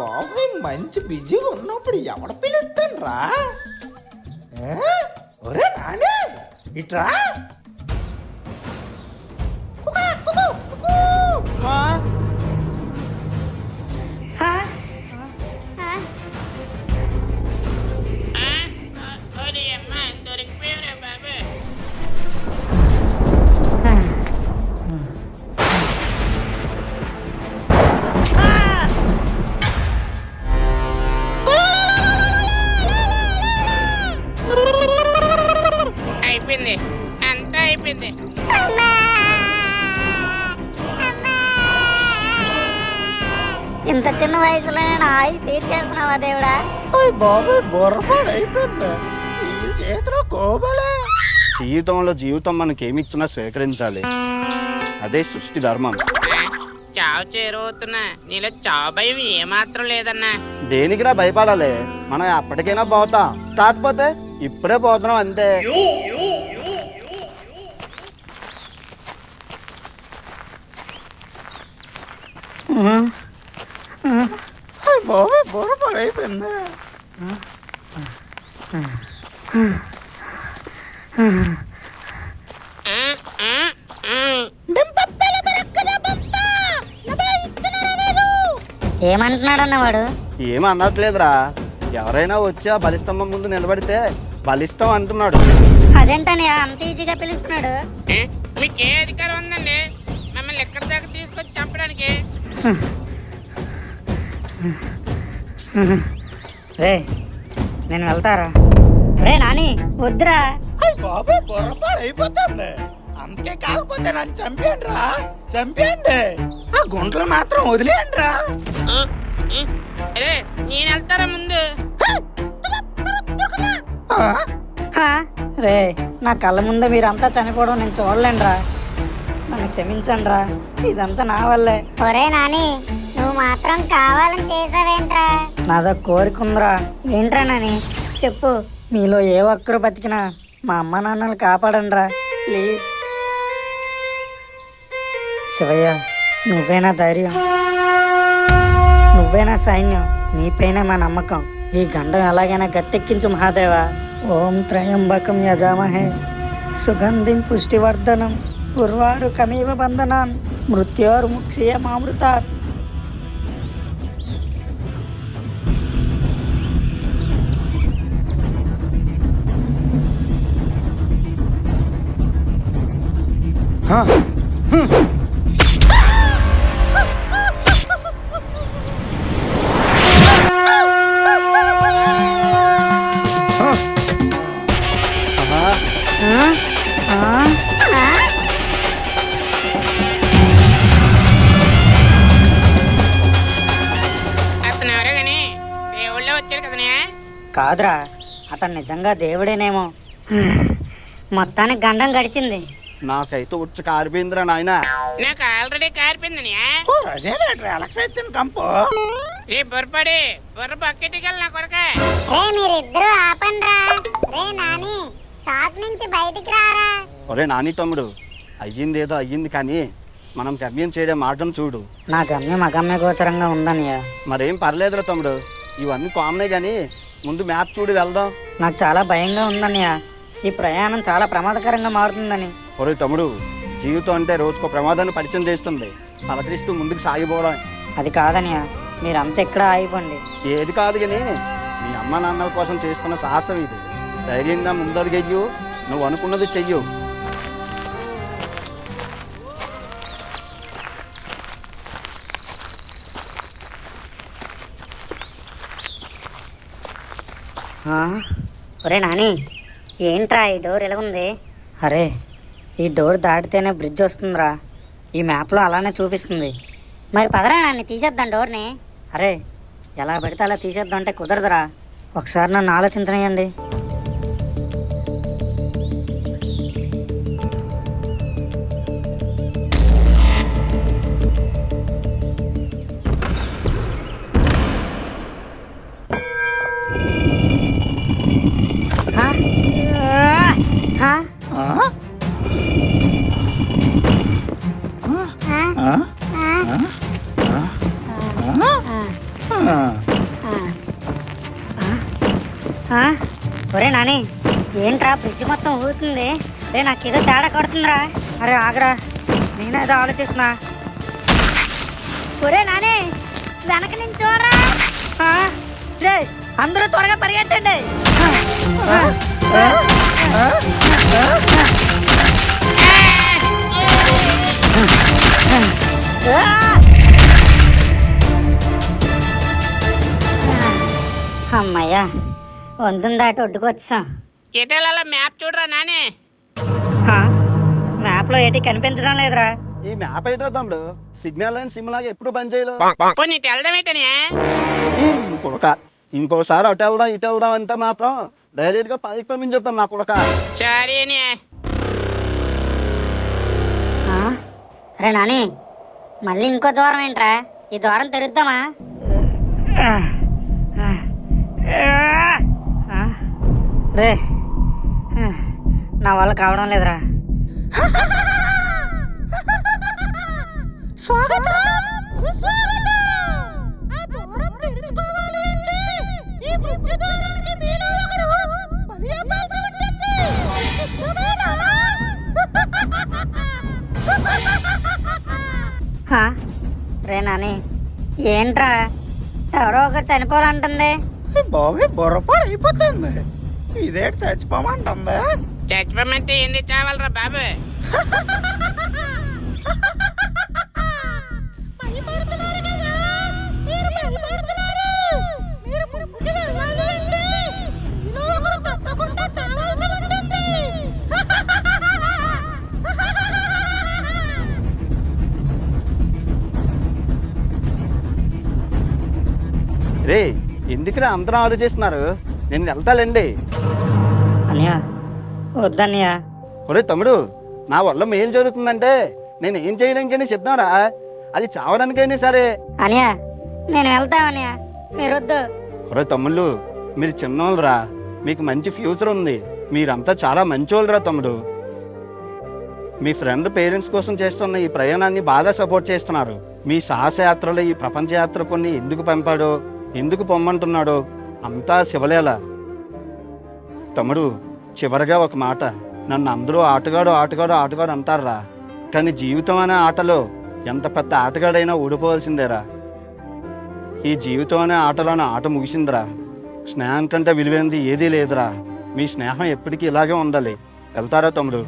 బాబాయ్ మంచి బిజీగా ఉన్నప్పుడు ఎవడ పిలుస్తాను రా? ఒరే నాని ఇట్రా. దొరికిపోయారా బాబు? అయిపోయింది, అంతా అయిపోయింది. ఇంత చిన్న వయసులో నేను ఆయుష్ తీర్చేస్తున్నావా దేవుడా? బాబాయ్ బుర్రపాడు అయిపోయింది. ఈ చేతిలో కోబలే. జీవితంలో జీవితం మనకేమిచ్చినా స్వీకరించాలి, అదే సృష్టి ధర్మం. చావు చేరువుతున్నా, నీలో చావు భయం ఏమాత్రం లేదన్నా. దేనికిరా భయపడాలి? మనం ఎప్పటికైనా పోతాం, కాకపోతే ఇప్పుడే పోతున్నాం అంతే. బాబాయ్ బుర్రపాడు అయిపోయింది. ఏమంటున్నాడన్న వాడు? ఏమన్నట్లేదురా, ఎవరైనా వచ్చి ఆ బలిస్తంభం ముందు నిలబడితే బలిష్టం అంటున్నాడు. అదేంటని అంత ఈజీగా పిలుస్తున్నాడు? మీకు ఏ అధికారం ఉందండి మమ్మల్ని ఎక్కడి దాకా తీసుకొచ్చి చంపడానికి? రే నేను వెళ్తారా? రే నాని వద్దురా. బాబాయ్ బుర్రపాడు అయిపోతుంది. అందుకే కాకపోతే నన్ను చంపేయండి రా, చంపేయండి. ఆ గుంటలు మాత్రం వదిలేయండి రా. అరే నేను వెళ్తారా ముందు? రే నా కళ్ళ ముందే మీరంతా చనిపోవడం నేను చూడలేనురా, నన్ను క్షమించండి రా, ఇదంతా నా వల్లే. ఒరే నాని నువ్వు మాత్రం కావాలని చేసావేంట్రా? నాదో కోరిక ఉందిరా. ఏంట్రా నాని చెప్పు. మీలో ఏ ఒక్కరు బతికినా మా అమ్మ నాన్నలు కాపాడండి రా ప్లీజ్. శివయ్య నువ్వేనా ధైర్యం, నువ్వేనా సైన్యం, నీపైన మా నమ్మకం. ఈ గండం ఎలాగైనా గట్టెక్కించు మహాదేవా. ఓం త్రయంబకం యజామహే సుగంధిం పుష్టివర్ధనం ఉర్వారు కమీవ బంధనాన్ మృత్యోర్ముక్షీయమామృతాత్. అతను ఎవరో గాని దేవుళ్ళే వచ్చాడు కదనే. కాదురా, అతను నిజంగా దేవుడేనేమో. మొత్తానికి గండం గడిచింది. నాకైతే ఉచ్చ కారిపోయిందిరా నాయన. నాకు ఆల్రెడీ కారిపోయిందని. రిలాక్సేషన్ కంపు. రే బొర్రపడి బొర్ర పక్కెట్టుకెళ్ళి నా కొడక. రే మీరిద్దరూ ఆపండ్రా. రే నాని షాప్ నుంచి బయటికి రారా. ఒరే నాని తమ్ముడు, అయ్యిందేదో అయ్యింది కానీ మనం గమ్యం చేయడం మార్గం చూడు. నా గమ్యం అగమ్య గోచరంగా ఉందన్నయ్య. మరేం పర్లేదురా తమ్ముడు, ఇవన్నీ కామనే కానీ ముందు మ్యాప్ చూడు వెళ్దాం. నాకు చాలా భయంగా ఉందన్నయ్య. ఈ ప్రయాణం చాలా ప్రమాదకరంగా మారుతుందని. ఒరే తమ్ముడు, జీవితం అంటే రోజుకో ప్రమాదాన్ని పరిచయం చేస్తుంది. పలకరిస్తూ ముందుకు సాగిపోవడం. అది కాదన్నయ్య, మీరంతా ఇక్కడ ఆగిపోండి. ఏది కాదు కానీ మీ అమ్మ నాన్నల కోసం చేస్తున్న సాహసం ఇది. ధైర్యంగా ముందడుగెయ్యు, నువ్వు అనుకున్నది చెయ్యు. ఒరే నాని, ఏంట్రా ఈ డోర్ ఎలా ఉంది? అరే, ఈ డోర్ దాటితేనే బ్రిడ్జ్ వస్తుందిరా. ఈ మ్యాప్లో అలానే చూపిస్తుంది. మరి పదరా నాన్ని, తీసేద్దాం డోర్ని. అరే, ఎలా పెడితే అలా తీసేద్దాం అంటే కుదరదురా. ఒకసారి నన్ను ఆలోచించనియండి. ఒరే నాని, ఏంట్రా బ్రిడ్జ్ మొత్తం ఊగుతుంది? రే నాకేదో తేడా కొడుతుందిరా. అరే ఆగరా, నేనేదో ఆలోచిస్తున్నా. ఒరే నాని, వెనక నుంచి చూడరా. రే, అందరూ త్వరగా పరిగెట్టండి. అమ్మయ్యా, వంతుని దాటి ఒడ్డుకొచ్చాం. ఎటెళ్ళాలో మ్యాప్ చూడరా నానే. మ్యాప్లో ఏటి కనిపించడం లేదురా. ఈ మ్యాప్ ఏంటో తమ్ముడు, సిగ్నల్ అండ్ సిమ్ లాగా ఎప్పుడు పనిచేయలేదు. పోనీ ఇటు వెళ్దాం ఏంటనే. కొడక, ఇంకోసారి అటు వెళ్దాం ఇటు వెళ్దాం అంటే మాత్రం డైరెక్ట్ గా పైకి పంపించేస్తాం నా కొడక. సరేనే. అరే నాని, మళ్ళీ ఇంకో దూరం ఏంట్రా? ఈ దూరం తెరుద్దామా? రే, నా వల్ల కావడం లేదురా. రే నాని, ఏంట్రా ఎవరో ఒకరు చనిపోవాలంటుంది? బాబే బుర్రపాడు అయిపోతుంది. ఇదేంటి చచ్చిపోమంటుందా? చచ్చిపోమంటే ఏంది చావాలరా బాబు? రే, ఎందుకురా అందరం ఆలోచిస్తున్నారు? నేను వెళ్తాలేండి. అన్నయ్య, వద్దన్నయ్య. ఒరే తమ్ముడు, నా వల్ల మేలు జరుగుతుందంటే నేను ఏం చేయడానికైనా చెప్తారా, అది చావడానికైనా సరే. అనియా, నేను వెళ్తా అనియా, మీరు వద్దు. ఒరే తమ్ముళ్ళు, మీరు చిన్నోళ్ళరా, మీకు మంచి ఫ్యూచర్ ఉంది. మీరంతా చాలా మంచోళ్ళరా తమ్ముడు. మీ ఫ్రెండ్ పేరెంట్స్ కోసం చేస్తున్న ఈ ప్రయాణాన్ని బాగా సపోర్ట్ చేస్తున్నారు. మీ సాహసయాత్రలో ఈ ప్రపంచ యాత్ర కొన్ని ఎందుకు పంపాడో, ఎందుకు పొమ్మంటున్నాడో అంతా శివలేల. తమ్ముడు, చివరిగా ఒక మాట, నన్ను అందరూ ఆటగాడు ఆటగాడు ఆటగాడు అంటారా, కానీ జీవితం అనే ఆటలో ఎంత పెద్ద ఆటగాడైనా ఓడిపోవాల్సిందేరా. ఈ జీవితం అనే ఆటలోనే ఆట ముగిసిందిరా. స్నేహం కంటే విలువైనది ఏదీ లేదురా. మీ స్నేహం ఎప్పటికీ ఇలాగే ఉండాలి. వెళ్తారా తమ్ముడు?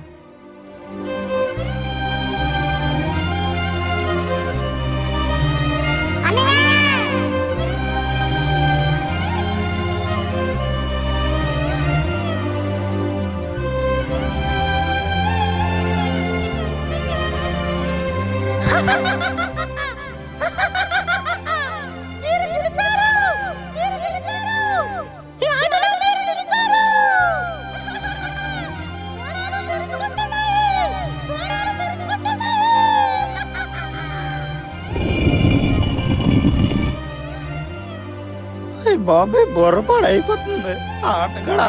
బాబే బుర్రపాడు అయిపోతుంది.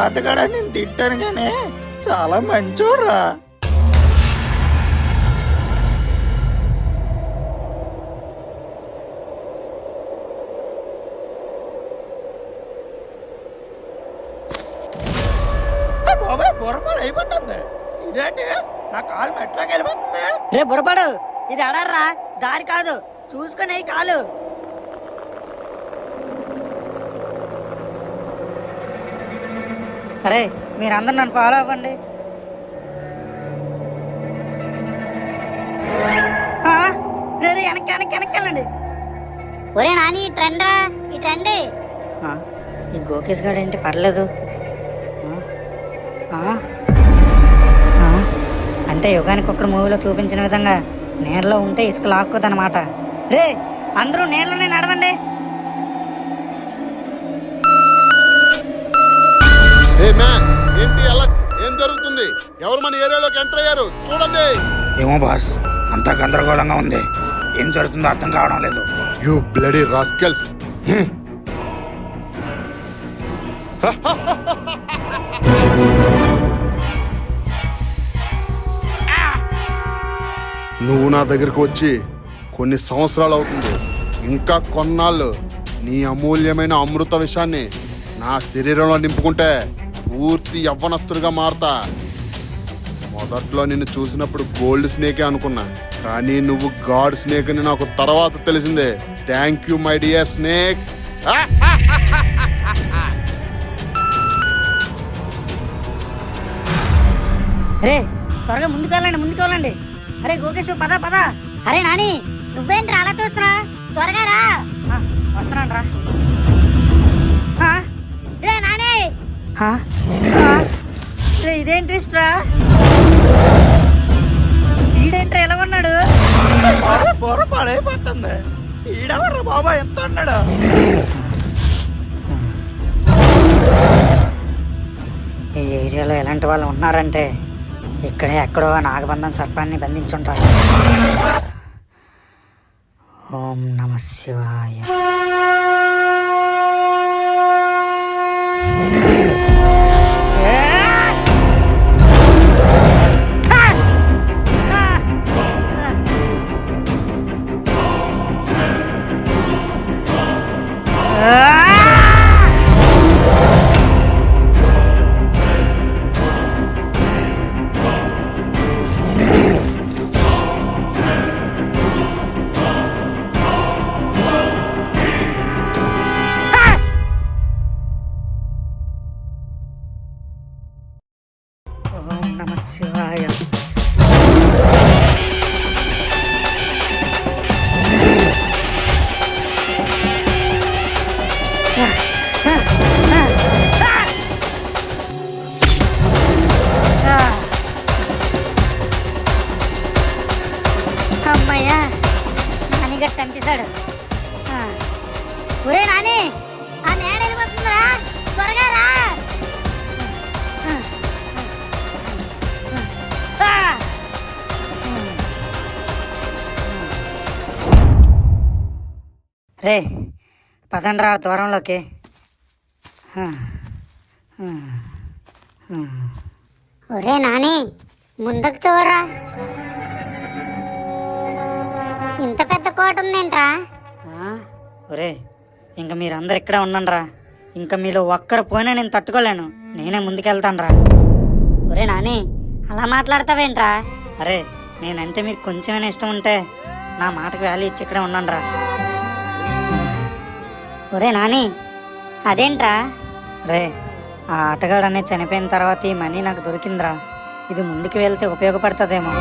ఆటగాడని నేను తిట్టాను కానీ చాలా మంచోడ్రా. బుర్రపాలు అయిపోతుంది. ఇదేంటి నా కాలు మెట్లోకి వెళ్ళిపోతుంది. రే బుర్రపాడు, ఇది అడర్రా, దారి కాదు, చూసుకునే కాలు. అరే మీరందరూ నన్ను ఫాలో అవ్వండి. రే వెనక్కి వెనక్కి వెనక్కి వెళ్ళండి. ఒరే నాని, ఈ ట్రెండ్ రా, ఈ ట్రెండ్. ఈ గోకేష్ గారు ఏంటి పర్లేదు. అంటే యుగానికి ఒక్కడు మూవీలో చూపించిన విధంగా నీళ్ళలో ఉంటే ఇసుక లాక్కోదన్నమాట. రే అందరూ నీళ్ళలోనే నడవండి. ఏంటి అలర్ట్? ఏం జరుగుతుంది? ఎవరు మన ఏరియాలోకి ఎంటర్ అయ్యారు? చూడండి. ఏమో బాస్, అంతా గందరగోళంగా ఉంది. ఏం జరుగుతుందో అర్థం కావడం లేదు. You bloody rascals. నువ్వు నా దగ్గరకు వచ్చి కొన్ని సంవత్సరాలు అవుతుంది. ఇంకా కొన్నాళ్ళు నీ అమూల్యమైన అమృత విషయాన్ని నా శరీరంలో నింపుకుంటే పూర్తి యవ్వనస్తుడిగా మారతా. మొదట్లో నిన్ను చూసినప్పుడు గోల్డ్ స్నేకే అనుకున్నా, కానీ నువ్వు గాడ్ స్నేక్ అని నాకు తర్వాత తెలిసిందే. Thank you my dear snake. రే త్వరగా ముందుకు వెళ్ళండి. అరే గోకేష్ పద పద. అరే నాని, నువ్వేంట్రా అలా చూస్తున్నా? త్వరగా రా. వస్తున్నాను రా. రే నాని, రే ఇదేం ట్విస్ట్ రా? ఈడేంట్రా ఎలా ఉన్నాడు? బుర్రపాలు అయిపోతుంది. ఈడెవర్రా బాబా ఎంత అన్నాడు? ఈ ఏరియాలో ఎలాంటి వాళ్ళు ఉన్నారంటే ఇక్కడే ఎక్కడో నాగబంధం సర్పాన్ని బంధించుంటారు. ఓం నమ శివాయ. ఓం నమ శివాయ. అమ్మయ్యా, నానిగారు చంపేశాడు. ఒరే నాని, ఆ నేడ వెళ్ళిపోతుందిరా, త్వరగా రా. రే పదండ్రా దూరంలోకి. ఒరే నాని, ముందుకు చూడరా. ఇంత పెద్ద కోట ఉందేంట్రా? ఒరే ఇంకా మీరందరు ఇక్కడే ఉండండిరా. ఇంకా మీలో ఒక్కరు పోయినా నేను తట్టుకోలేను. నేనే ముందుకెళ్తాను రా. ఒరే నాని, అలా మాట్లాడతావేంట్రా? అరే నేనంటే మీకు కొంచెమైనా ఇష్టం ఉంటే నా మాటకు వాల్యూ ఇచ్చి ఇక్కడే ఉండండి రా. ఒరే నాని, అదేంట్రా? రే ఆ ఆటగాడు అనేది చనిపోయిన తర్వాత ఈ మనీ నాకు దొరికిందిరా. ఇది ముందుకు వెళ్తే ఉపయోగపడుతుందేమో.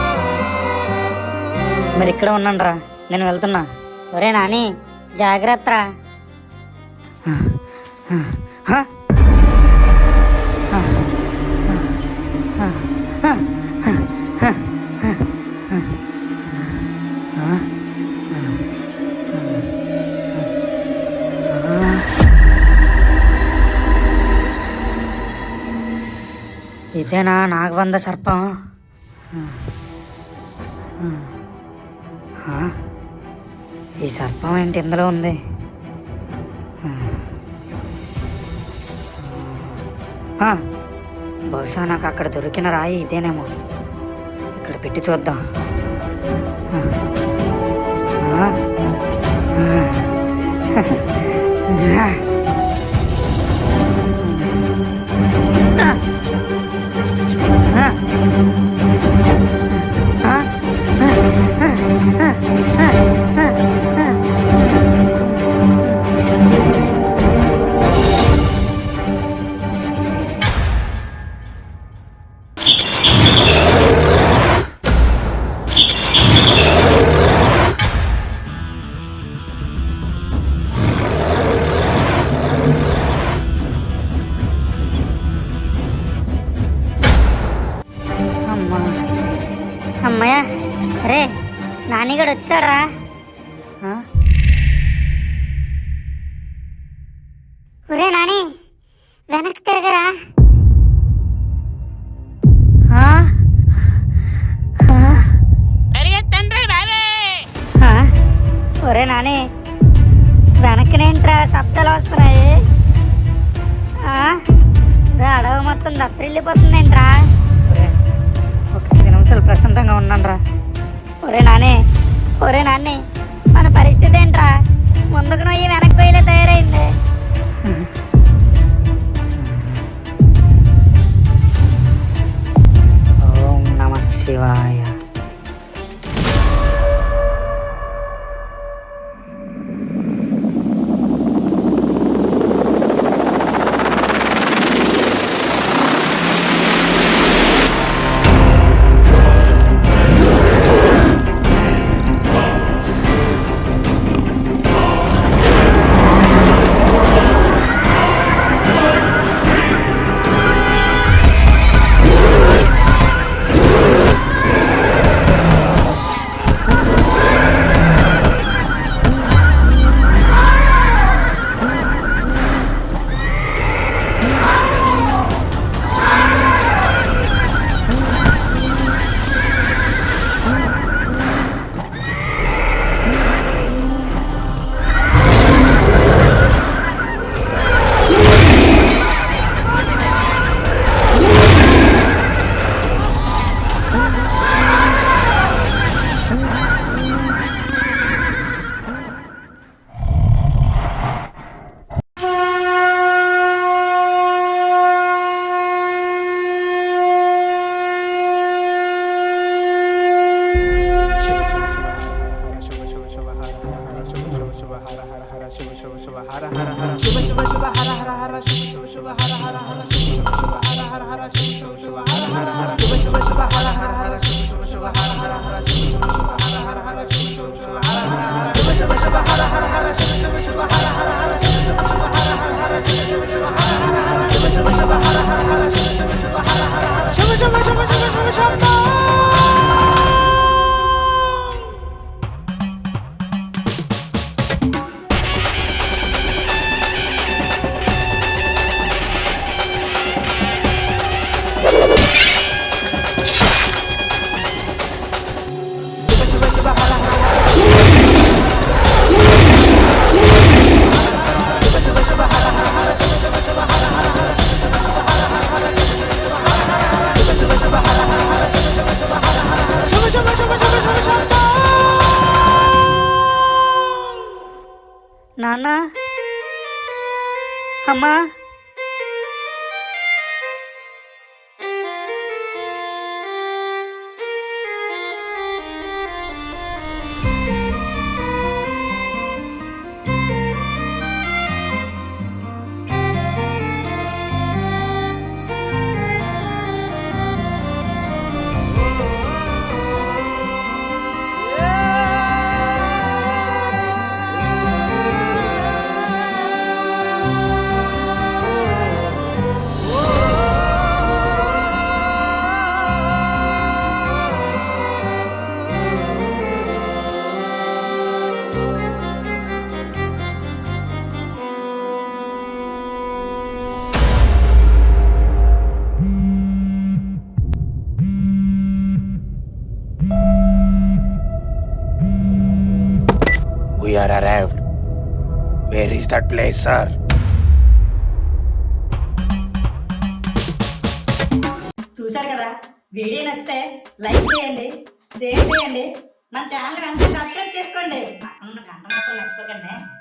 మరి ఇక్కడ ఉండండి రా, నేను వెళ్తున్నా. ఒరే నాని, జాగ్రత్త. ఇదేనా నాగబంధ సర్పం? ఈ సర్పం ఏంటి ఇందులో ఉంది? బహుశా నాకు అక్కడ దొరికిన రాయి ఇదేనేమో. ఇక్కడ పెట్టి చూద్దాం. నానిగాడు వచ్చాడా? ఒరే నాని, వెనక్కి తిరగరా. ఒరే నాని, వెనక్కినేంట్రా శబ్దాలు వస్తున్నాయి? అడవి మొత్తం దత్తరిల్లిపోతుందేంట్రా? ఒక 5 నిమిషాలు ప్రశాంతంగా ఉన్నానరా. ఒరే నాని, మన పరిస్థితి ఏంట్రా? ముందుకు నొయ్యి వెనక్కి పోయేలా తయారైంది. ఓం నమ శివాయ. నాన్న, అమ్మా, We are arrived. Where is that place, sir? చూశారు కదా, వీడియో నచ్చితే లైక్ చేయండి, షేర్ చేయండి, మన ఛానల్ వెంటనే సబ్స్క్రైబ్ చేసుకోండి. పక్కన ఉన్న గంట మాత్రం మర్చిపోకండి.